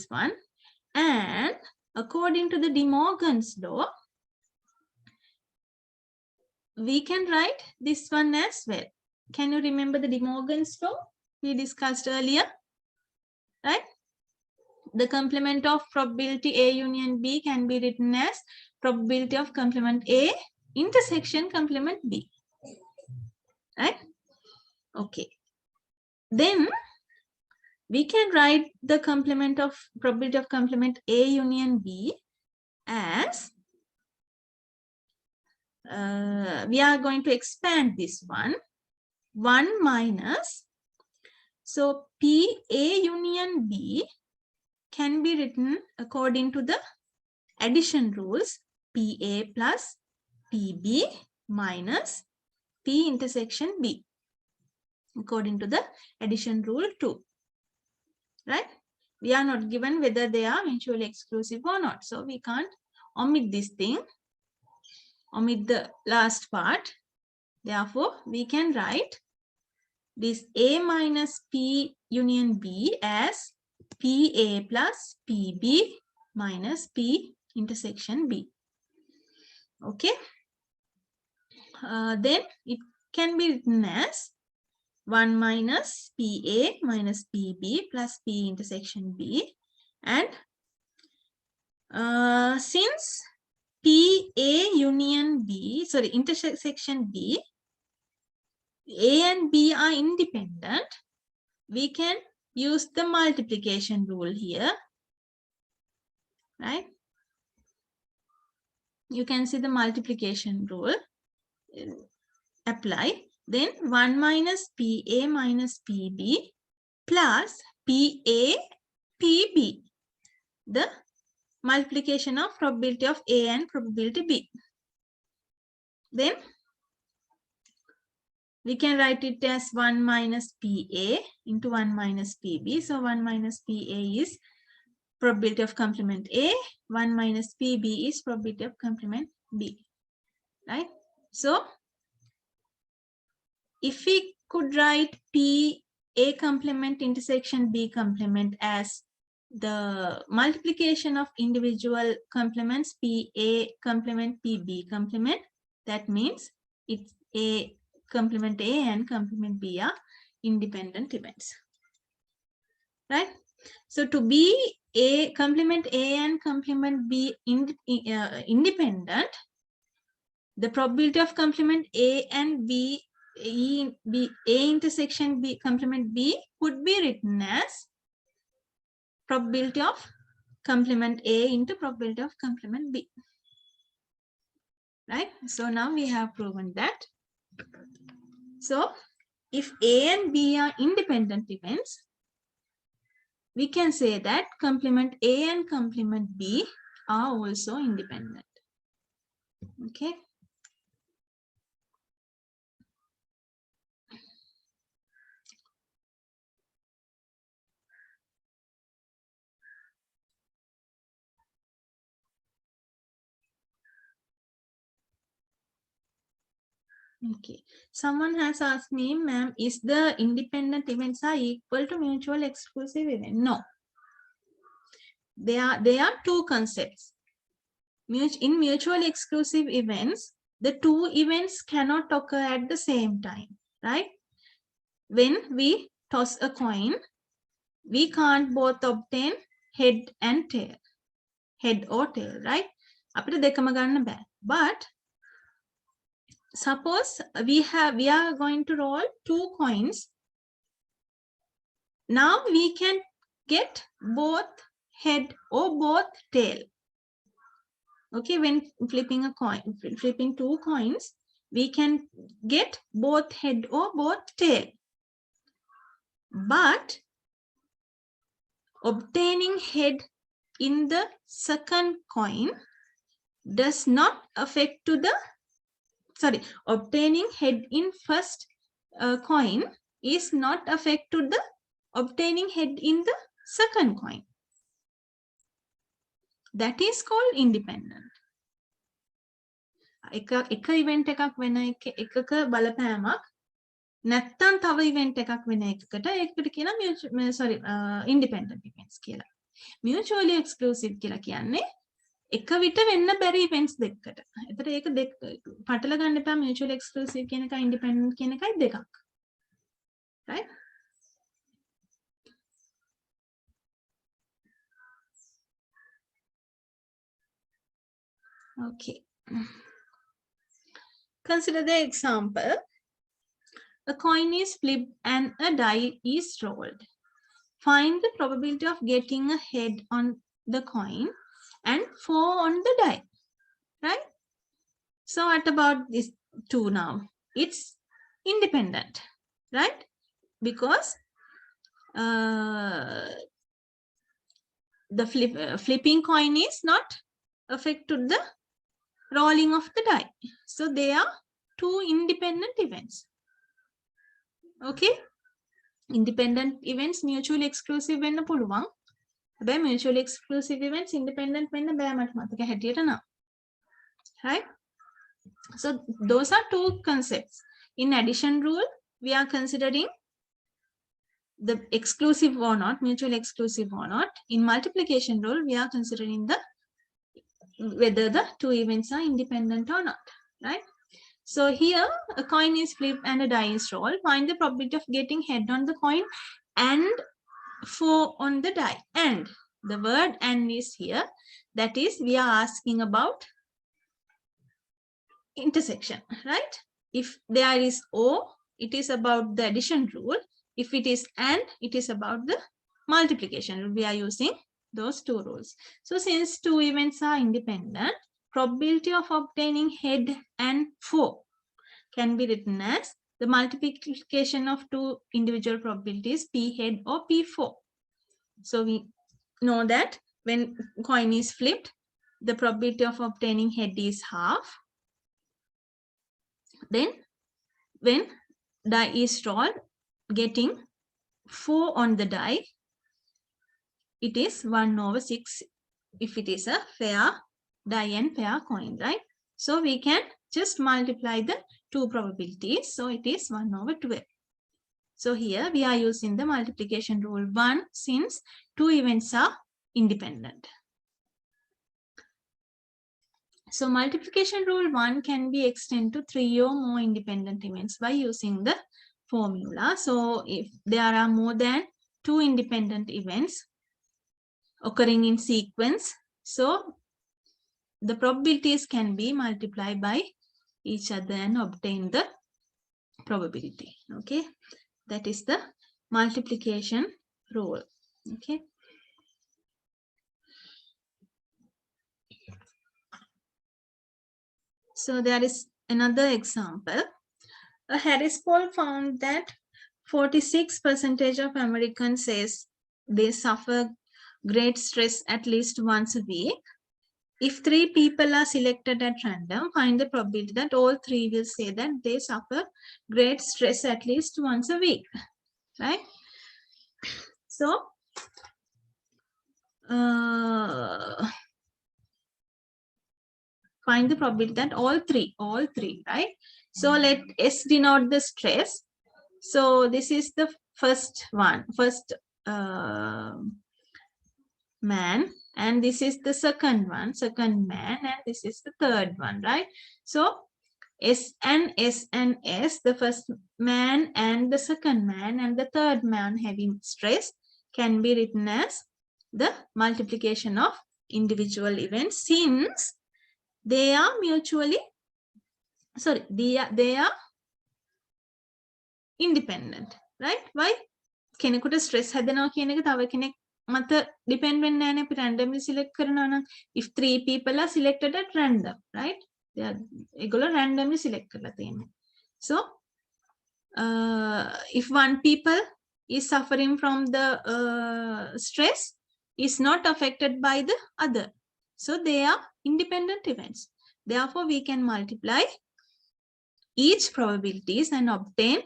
one. And according to the De Morgan's law, we can write this one as well. Can you remember the De Morgan's law we discussed earlier, right? The complement of probability A union B can be written as probability of complement A intersection complement B, right? Okay. Then we can write the probability of complement A union B as we are going to expand this one. 1 minus, so PA union B can be written according to the addition rules, PA plus PB minus P intersection B, according to the addition rule 2, right? We are not given whether they are mutually exclusive or not, so we can't omit this thing, omit the last part. Therefore, we can write this A minus P union B as PA plus PB minus P intersection B. Okay. Then it can be written as 1 minus PA minus PB plus P intersection B. And since PA union B, sorry, intersection B, A and B are independent, we can use the multiplication rule here, right? You can see the multiplication rule apply. Then 1 minus PA minus PB plus PA PB, the multiplication of probability of A and probability B. Then we can write it as 1 minus PA into 1 minus PB. So 1 minus PA is probability of complement A, 1 minus PB is probability of complement B, right? So if we could write PA complement intersection B complement as the multiplication of individual complements PA complement PB complement, that means it's A complement A and complement B are independent events, right? So to be A complement A and complement B independent, the probability of complement A and B, A intersection B complement B could be written as probability of complement A into probability of complement B, right? So now we have proven that. So if A and B are independent events, we can say that complement A and complement B are also independent. Okay. Okay. Someone has asked me, ma'am, is the independent events are equal to mutual exclusive event? No. They are two concepts. In mutual exclusive events, the two events cannot occur at the same time, right? When we toss a coin, we can't both obtain head and tail, head or tail, right? But suppose we are going to roll two coins. Now we can get both head or both tail. Okay, when flipping a coin, flipping two coins, we can get both head or both tail. But obtaining head in the second coin does not affect to the, sorry, obtaining head in first coin is not affect to the obtaining head in the second coin. That is called independent. එක event එකක් වෙන එකක බලපෑමක් නැත්තම් තව event එකක් වෙන එකකට ඒකට කියනවා independent events කියලා. Mutually exclusive කියලා කියන්නේ එක විට වෙන්න බැරි events දෙකකට. එතකොට ඒක පටල ගන්න එපා mutually exclusive කියන එක independent කියන එකයි දෙකක්. Right? Okay. Consider the example. A coin is flipped and a die is rolled. Find the probability of getting a head on the coin and 4 on the die, right? So what about this 2 now? It's independent, right? Because the flipping coin is not affect to the rolling of the die. So they are two independent events. Okay? Independent events mutually exclusive වෙන්න පුළුවන්. හැබැයි mutually exclusive events independent වෙන්න බෑ මට මතක හැටියට නම්. Right? So those are two concepts. In addition rule, we are considering the exclusive or not, mutually exclusive or not. In multiplication rule, we are considering the whether the two events are independent or not, right? So here a coin is flipped and a die is rolled. Find the probability of getting head on the coin and 4 on the die. And the word "and" is here. That is, we are asking about intersection, right? If there is O, it is about the addition rule. If it is "and", it is about the multiplication rule. We are using those two rules. So since two events are independent, probability of obtaining head and 4 can be written as the multiplication of two individual probabilities, P head or P4. So we know that when coin is flipped, the probability of obtaining head is half. Then when die is rolled, getting 4 on the die, it is 1/6 if it is a fair die and fair coin, right? So we can just multiply the two probabilities. So it is 1/12. So here we are using the multiplication rule 1 since two events are independent. So multiplication rule 1 can be extended to 3 or more independent events by using the formula. So if there are more than 2 independent events occurring in sequence, so the probabilities can be multiplied by each other and obtain the probability. Okay, that is the multiplication rule. Okay. So there is another example. A Harris poll found that 46% of Americans says they suffer great stress at least once a week. If 3 people are selected at random, find the probability that all 3 will say that they suffer great stress at least once a week, right? So, find the probability that all three, right? So let S denote the stress. So this is the first one, first man, and this is the second one, second man, and this is the third one, right? So S and S and S, the first man and the second man and the third man having stress can be written as the multiplication of individual events since they are mutually, sorry, they are independent, right? Why? කෙනෙකුට stress හැදෙනවා කියන එක තව කෙනෙක් මත depend වෙන්නේ නැහැ නේ අපි randomly select කරනවා නම් if 3 people are selected at random, right? they are ඒගොල්ලෝ randomly select කරලා තියෙනවා. So if one people is suffering from the stress is not affected by the other, so they are independent events. Therefore we can multiply each probabilities and obtain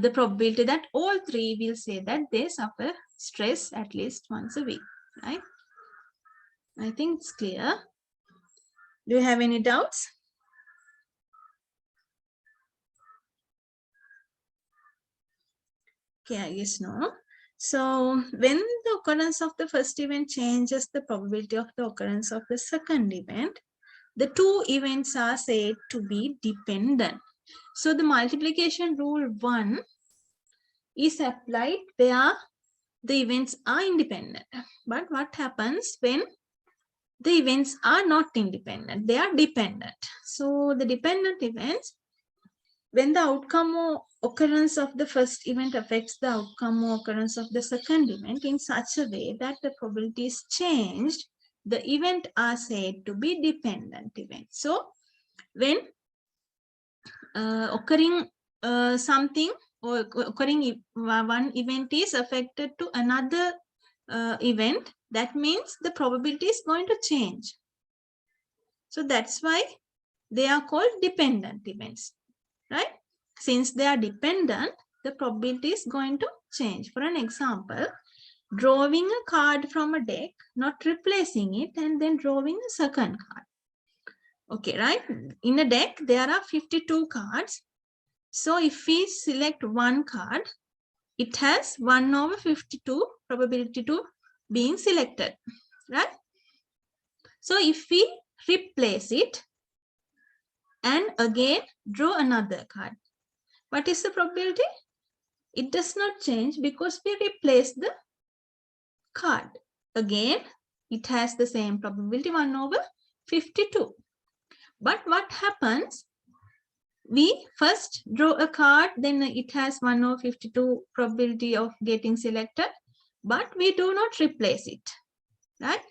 the probability that all 3 will say that they suffer stress at least once a week, right? I think it's clear. Do you have any doubts? Okay, I guess no. So when the occurrence of the first event changes the probability of the occurrence of the second event, the 2 events are said to be dependent. So the multiplication rule 1 is applied where the events are independent. But what happens when the events are not independent? They are dependent. So the dependent events, when the outcome or occurrence of the first event affects the outcome or occurrence of the second event in such a way that the probability is changed, the event are said to be dependent events. So when occurring something or occurring one event is affected to another event, that means the probability is going to change. So that's why they are called dependent events, right? Since they are dependent, the probability is going to change. For an example, drawing a card from a deck, not replacing it, and then drawing a second card. Okay, right? In a deck, there are 52 cards. So if we select one card, it has 1/52 probability to being selected, right? So if we replace it and again draw another card, what is the probability? It does not change because we replace the card. Again, it has the same probability 1/52. But what happens? We first draw a card, then it has 1/52 probability of getting selected, but we do not replace it, right?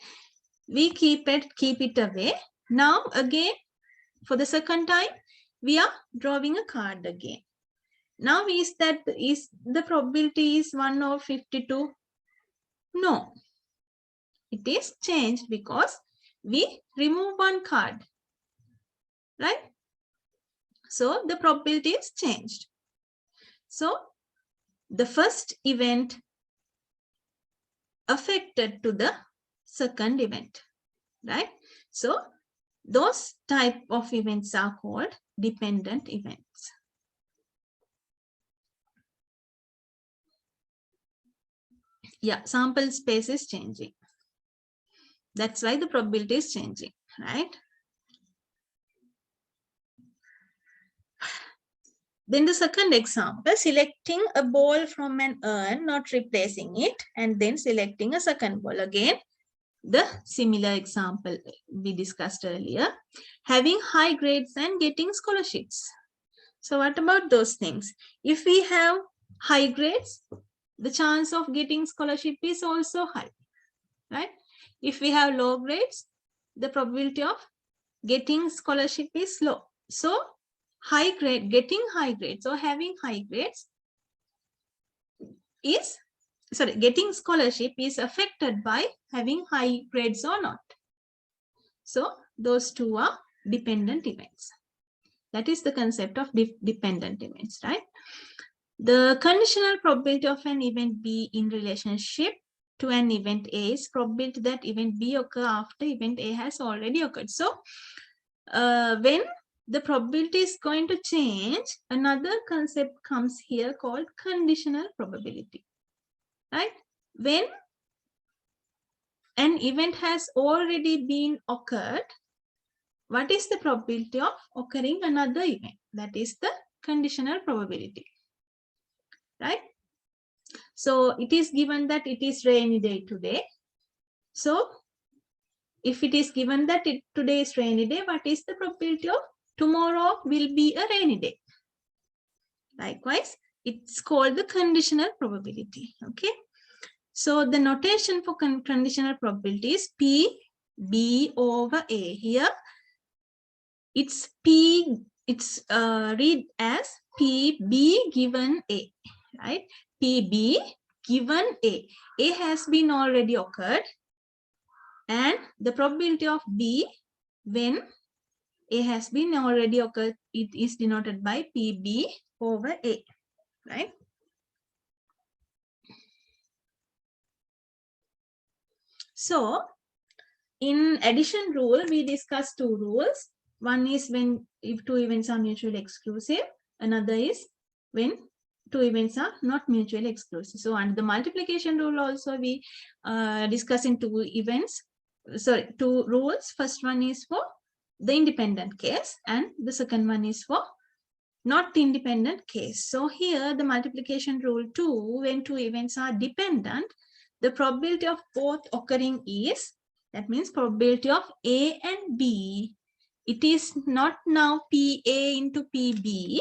We keep it away. Now again, for the second time, we are drawing a card again. Now is the probability is 1/52? No, it is changed because we remove one card, right? So the probability is changed. So the first event affected to the second event, right? So those type of events are called dependent events. Yeah, sample space is changing. That's why the probability is changing, right? Then the second example, selecting a ball from an urn, not replacing it, and then selecting a second ball. Again, the similar example we discussed earlier. Having high grades and getting scholarships. So what about those things? If we have high grades, the chance of getting scholarship is also high, right? If we have low grades, the probability of getting scholarship is low. So getting high grades or having high grades is, getting scholarship is affected by having high grades or not. So those two are dependent events. That is the concept of dependent events, right? The conditional probability of an event B in relationship to an event A is probability that event B occur after event A has already occurred. So when the probability is going to change, another concept comes here called conditional probability, right? When an event has already been occurred, what is the probability of occurring another event? That is the conditional probability, right? So it is given that it is rainy day today. So if it is given that today is rainy day, what is the probability of tomorrow will be a rainy day? Likewise, it's called the conditional probability. Okay. So the notation for conditional probability is P B over A. Here it's P, it's read as PB given A, right? PB given A. A has been already occurred, and the probability of B when A has been already occurred, it is denoted by PB over A, right? So in addition rule, we discussed two rules. One is when if two events are mutually exclusive. Another is when two events are not mutually exclusive. So under the multiplication rule also we discussing two events, sorry, two rules. First one is for the independent case and the second one is for not independent case. So here the multiplication rule 2, when two events are dependent, the probability of both occurring is, that means probability of A and B, it is not now PA into PB,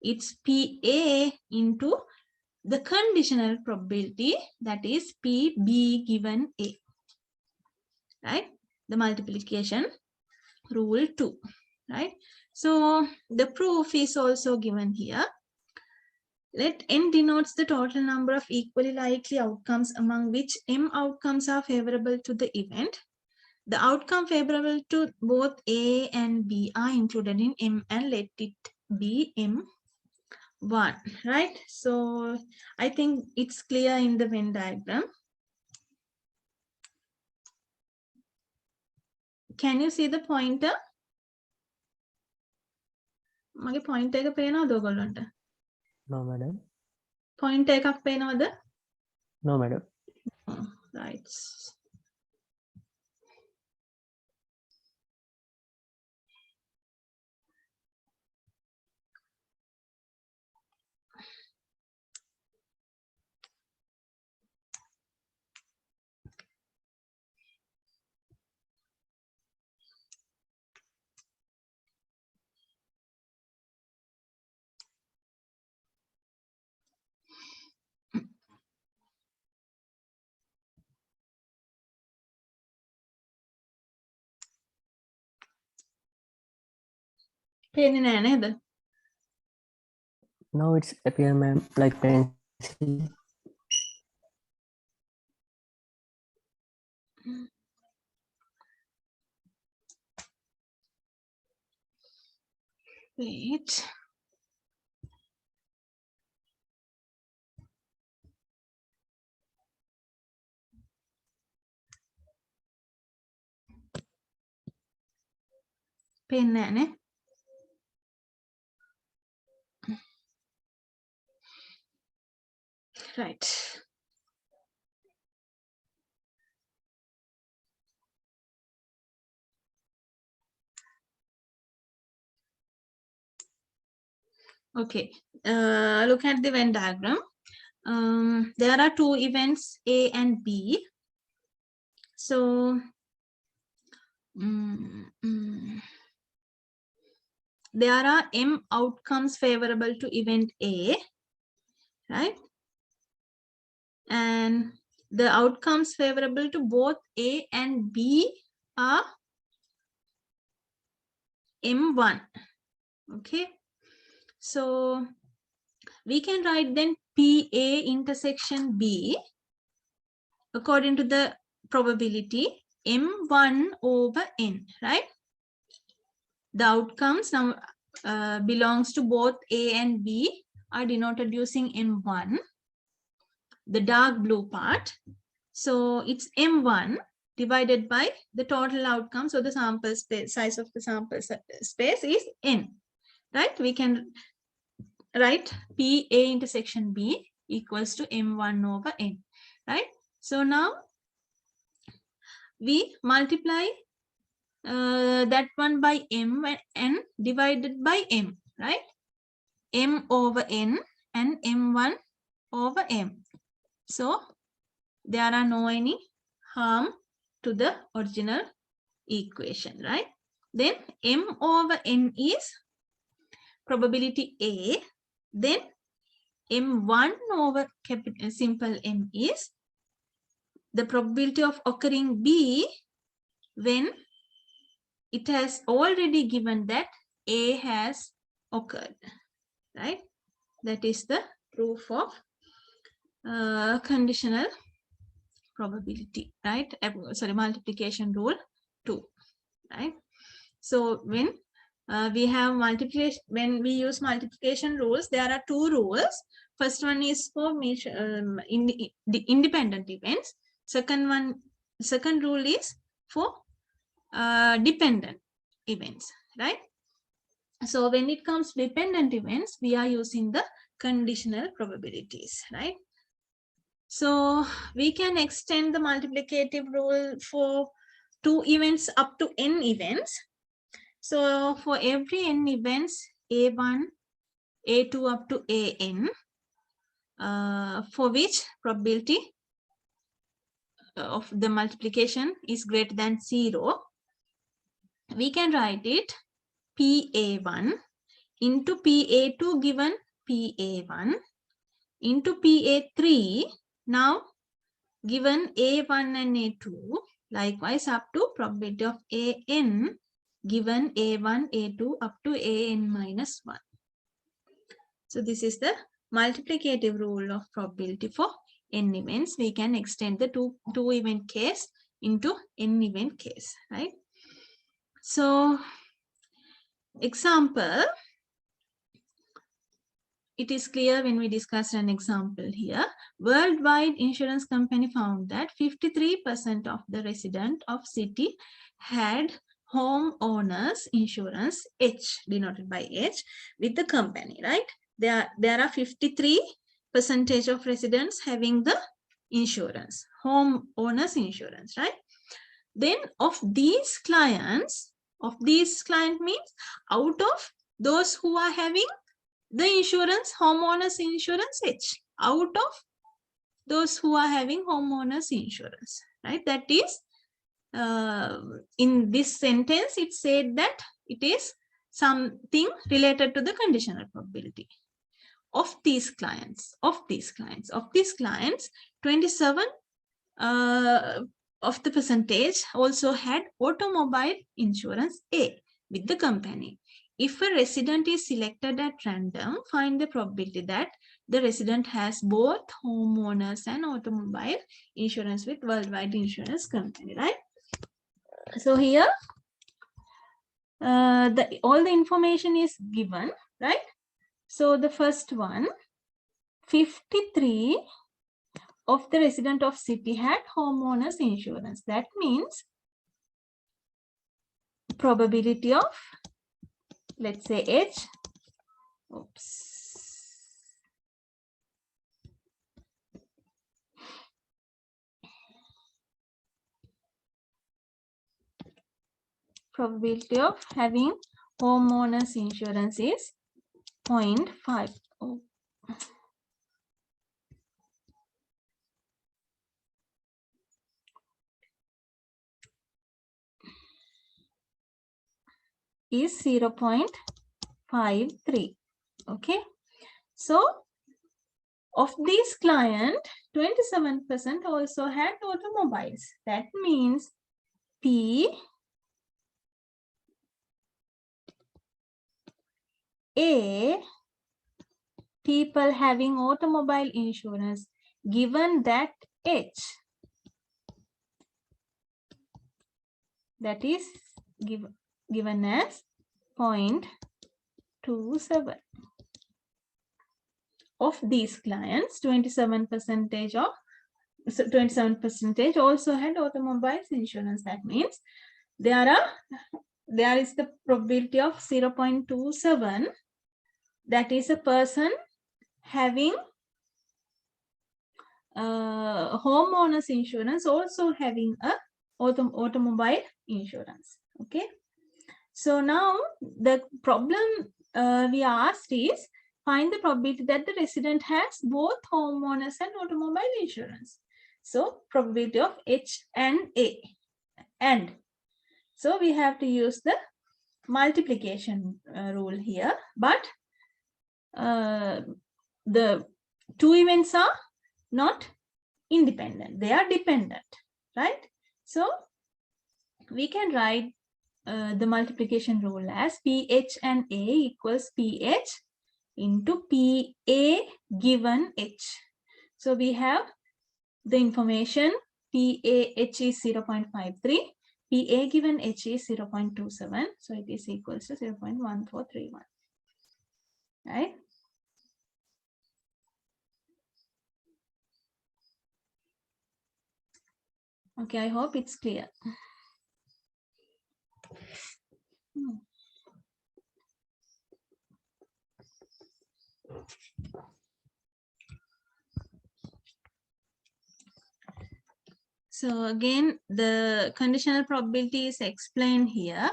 it's PA into the conditional probability, that is PB given A, right? The multiplication rule 2, right? So the proof is also given here. Let n denotes the total number of equally likely outcomes among which m outcomes are favorable to the event. The outcome favorable to both A and B are included in M, and let it be M1, right? So I think it's clear in the Venn diagram. Can you see the pointer? මගේ point එක පේනවද ඔයගොල්ලන්ට? No, madam. Point එකක් පේනවද? No, madam. Oh, right. පේන්නේ නෑ නේද? No, it's appear, ma'am, like pencil. Wait. Pen. Right. Okay. Look at the Venn diagram. There are two events, A and B. So there are M outcomes favorable to event A, right? And the outcomes favorable to both A and B are M1. Okay. So we can write then PA intersection B according to the probability M1 over N, right? The outcomes now belongs to both A and B are denoted using M1, the dark blue part. So it's M1 divided by the total outcome. So the sample space, size of the sample space is N, right? We can write PA intersection B equals to M1 over N, right? So now we multiply that one by M and N divided by M, right? M over N and M1 over M. So there are no any harm to the original equation, right? Then M over N is probability A. Then M1 over capital simple M is the probability of occurring B when it has already given that A has occurred, right? That is the proof of conditional probability, right? Sorry, multiplication rule 2, right? So when we have multiplication, when we use multiplication rules, there are two rules. First one is for the independent events. Second rule is for dependent events, right? So when it comes to dependent events, we are using the conditional probabilities, right? So we can extend the multiplicative rule for 2 events up to n events. So for every n events, A1, A2 up to AN, for which probability of the multiplication is greater than 0, we can write it PA1 into PA2 given PA1 into PA3 now given A1 and A2, likewise up to probability of AN given A1, A2 up to AN minus 1. So this is the multiplicative rule of probability for n events. We can extend the two event case into n event case, right? So example, it is clear when we discuss an example here. Worldwide insurance company found that 53% of the residents of city had homeowners insurance H, denoted by H, with the company, right? There are 53% of residents having the insurance, homeowners insurance, right? Then of these clients means out of those who are having the insurance, homeowners insurance H, out of those who are having homeowners insurance, right? That is, in this sentence, it said that it is something related to the conditional probability. Of these clients, 27 of the percentage also had automobile insurance A with the company. If a resident is selected at random, find the probability that the resident has both homeowners and automobile insurance with Worldwide Insurance Company, right? So here all the information is given, right? So the first one, 53 of the resident of city had homeowners insurance. That means probability of, let's say H, probability of having homeowners insurance is 0.5. Is 0.53. Okay, so of these client, 27% also had automobiles. That means P A people having automobile insurance, given that H, that is given as 0.27. Of these clients, 27% also had automobiles insurance. That means there is the probability of 0.27, that is a person having homeowners insurance also having a automobile insurance. Okay, so now the problem we asked is find the probability that the resident has both homeowners and automobile insurance. So probability of H and A, and so we have to use the multiplication rule here, but the two events are not independent, they are dependent, right? So we can write the multiplication rule as PH and A equals PH into PA given H. So we have the information PAH is 0.53, PA given H is 0.27, so it is equals to 0.1431, right? Okay, I hope it's clear. So again, the conditional probability is explained here.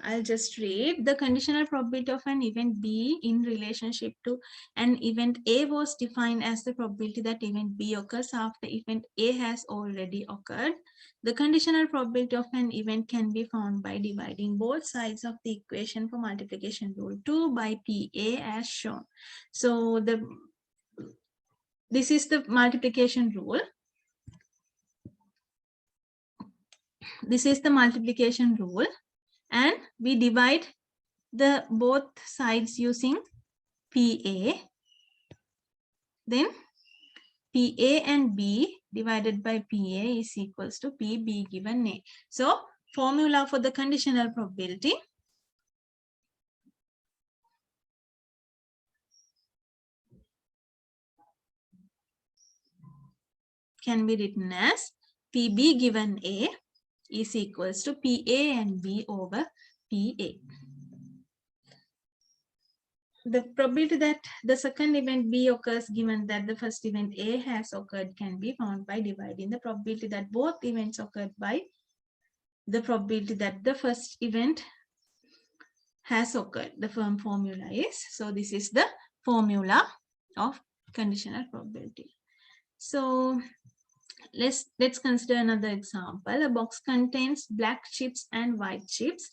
I'll just read. The conditional probability of an event B in relationship to an event A was defined as the probability that event B occurs after event A has already occurred. The conditional probability of an event can be found by dividing both sides of the equation for multiplication rule 2 by PA as shown. So this is the multiplication rule. This is the multiplication rule, and we divide the both sides using PA. Then PA and B divided by PA is equals to PB given A. So formula for the conditional probability can be written as PB given A is equals to PA and B over PA. The probability that the second event B occurs given that the first event A has occurred can be found by dividing the probability that both events occurred by the probability that the first event has occurred. The formula is, so this is the formula of conditional probability. So let's consider another example. A box contains black chips and white chips.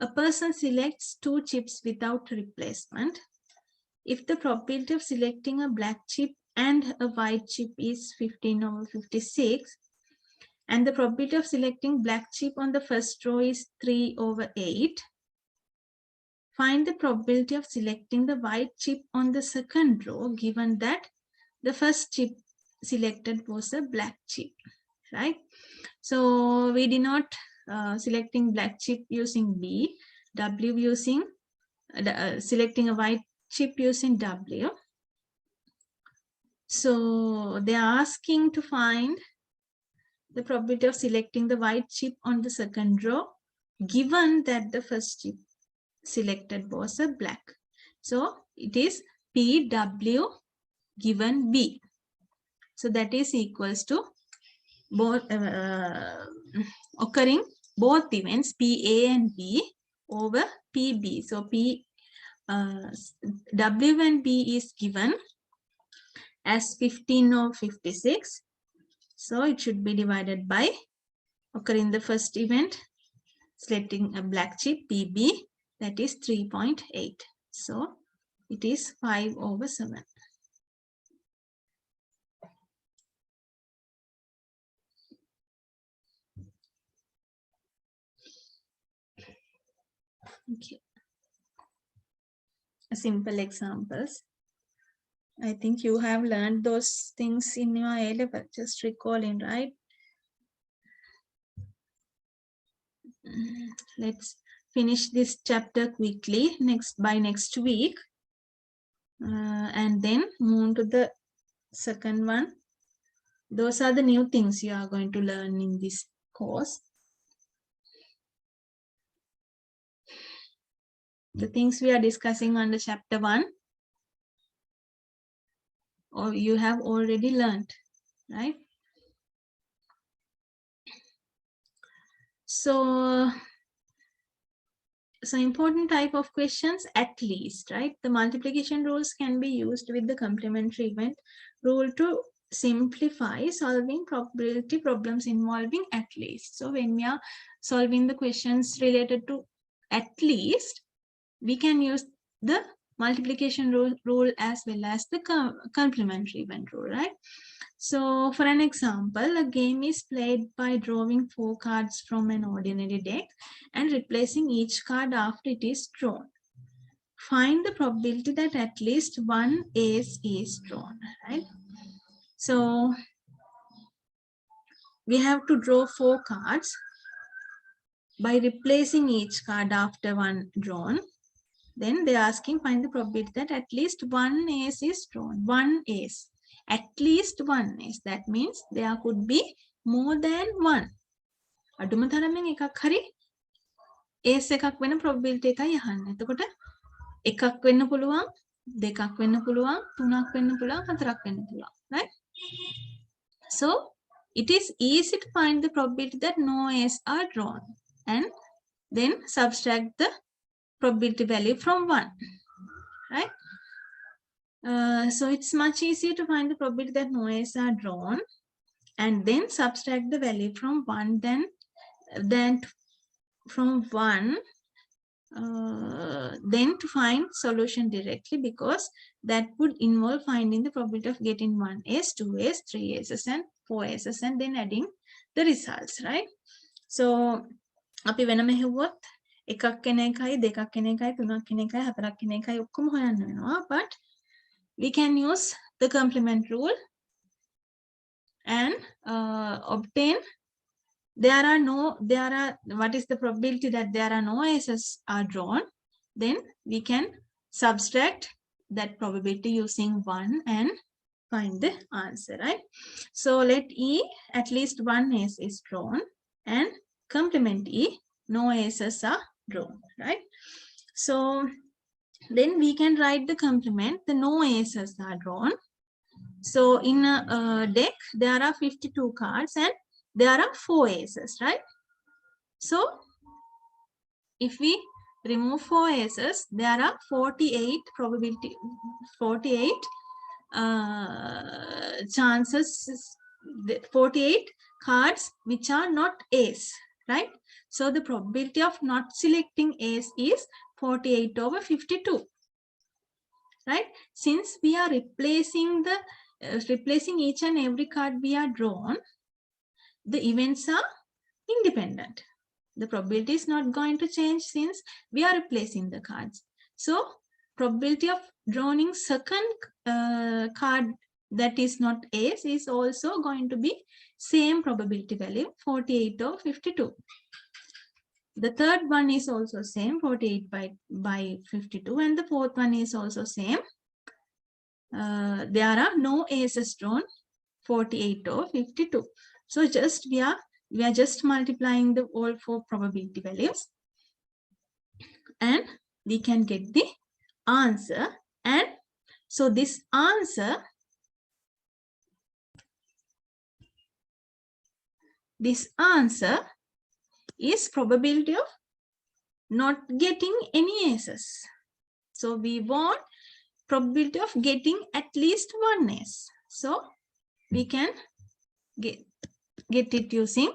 A person selects 2 chips without replacement. If the probability of selecting a black chip and a white chip is 15 over 56, and the probability of selecting black chip on the first row is 3 over 8, find the probability of selecting the white chip on the second row given that the first chip selected was a black chip, right? So we denote selecting black chip using B, W using, selecting a white chip using W. So they are asking to find the probability of selecting the white chip on the second row, given that the first chip selected was a black. So it is PW given B. So that is equals to both occurring both events PA and B over PB. So W and B is given as 15 or 56. So it should be divided by occurring the first event, selecting a black chip PB, that is 3.8. So it is 5 over 7. Okay. Simple examples. I think you have learned those things in your A level, just recalling, right? Let's finish this chapter quickly by next week, and then move to the second one. Those are the new things you are going to learn in this course. The things we are discussing under chapter 1, or you have already learned, right? So important type of questions, at least, right? The multiplication rules can be used with the complementary event rule to simplify solving probability problems involving at least. So when we are solving the questions related to at least, we can use the multiplication rule as well as the complementary event rule, right? So for an example, a game is played by drawing 4 cards from an ordinary deck and replacing each card after it is drawn. Find the probability that at least one ace is drawn, right? So we have to draw 4 cards. By replacing each card after one drawn, then they're asking find the probability that at least one ace is drawn. One ace. At least one ace. That means there could be more than one. අඩුම තරමින් එකක් හරි ace එකක් වෙන probability එකයි අහන්නේ. එතකොට එකක් වෙන්න පුළුවන්, දෙකක් වෙන්න පුළුවන්, තුනක් වෙන්න පුළුවන්, හතරක් වෙන්න පුළුවන්, right? So it is easy to find the probability that no ace are drawn and then subtract the probability value from 1, right? So it's much easier to find the probability that no ace are drawn and then subtract the value from 1 then to find solution directly, because that would involve finding the probability of getting 1 ace, 2 ace, 3 aces and 4 aces and then adding the results, right? So අපි වෙනම හෙව්වොත් එකක් කෙන එකයි, දෙකක් කෙන එකයි, තුනක් කෙන එකයි, හතරක් කෙන එකයි ඔක්කොම හොයන්න වෙනවා. But we can use the complement rule and obtain what is the probability that there are no aces are drawn. Then we can subtract that probability using 1 and find the answer, right? So let E, at least one ace is drawn, and complement E, no aces are drawn, right? So then we can write the complement, the no aces are drawn. So in a deck, there are 52 cards and there are 4 aces, right? So if we remove 4 aces, there are 48 chances, 48 cards which are not ace, right? So the probability of not selecting ace is 48 over 52, right? Since we are replacing each and every card we are drawn, the events are independent. The probability is not going to change since we are replacing the cards. So probability of drawing second card that is not ace is also going to be same probability value, 48 over 52. The third one is also same, 48 by 52, and the fourth one is also same. There are no aces drawn, 48 or 52. So just we are just multiplying the all four probability values, and we can get the answer. And so this answer is probability of not getting any aces. So we want probability of getting at least one ace. So we can get it using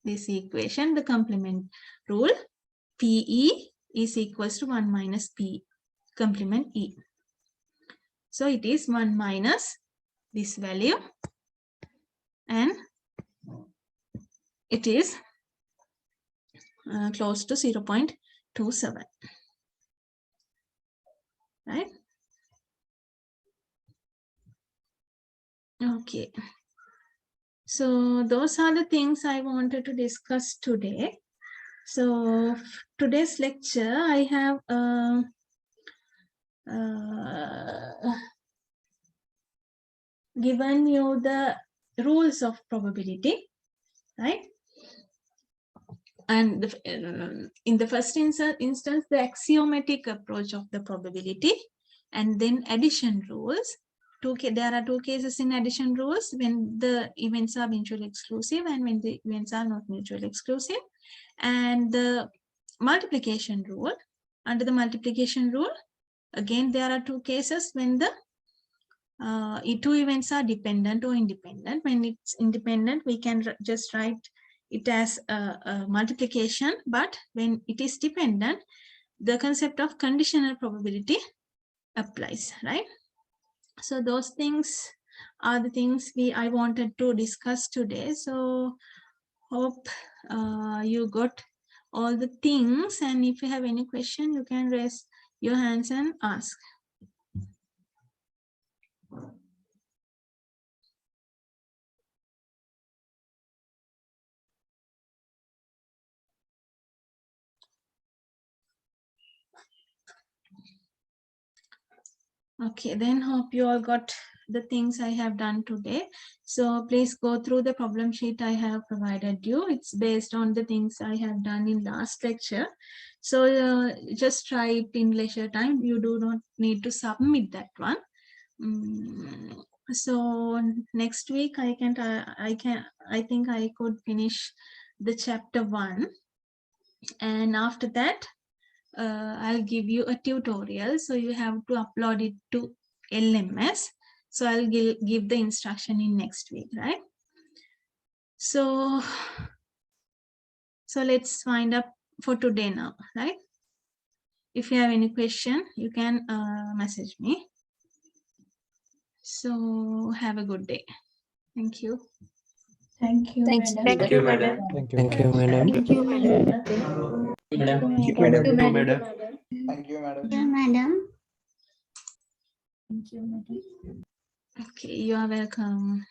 this equation, the complement rule. PE is equals to 1 minus P complement E. So it is 1 minus this value, and it is close to 0.27, right? Okay. So those are the things I wanted to discuss today. So today's lecture, I have given you the rules of probability, right? And in the first instance, the axiomatic approach of the probability, and then addition rules. There are two cases in addition rules: when the events are mutually exclusive and when the events are not mutually exclusive. And the multiplication rule. Under the multiplication rule, again, there are two cases when the two events are dependent or independent. When it's independent, we can just write it as a multiplication, but when it is dependent, the concept of conditional probability applies, right? So those things are the things I wanted to discuss today. So hope you got all the things, and if you have any question, you can raise your hands and ask. Okay, then hope you all got the things I have done today. So please go through the problem sheet I have provided you. It's based on the things I have done in last lecture. So just try it in leisure time. You do not need to submit that one. So next week I think I could finish the chapter 1, and after that I'll give you a tutorial, so you have to upload it to LMS. So I'll give the instruction in next week, right? So let's wind up for today now, right? If you have any question, you can message me. So have a good day. Thank you. Thank you, Thanks. madam. Thank you, madam. Thank you, madam. Thank you, madam. Thank you, madam. Thank you, madam. Thank you, madam. Thank you, madam. Okay, you are welcome.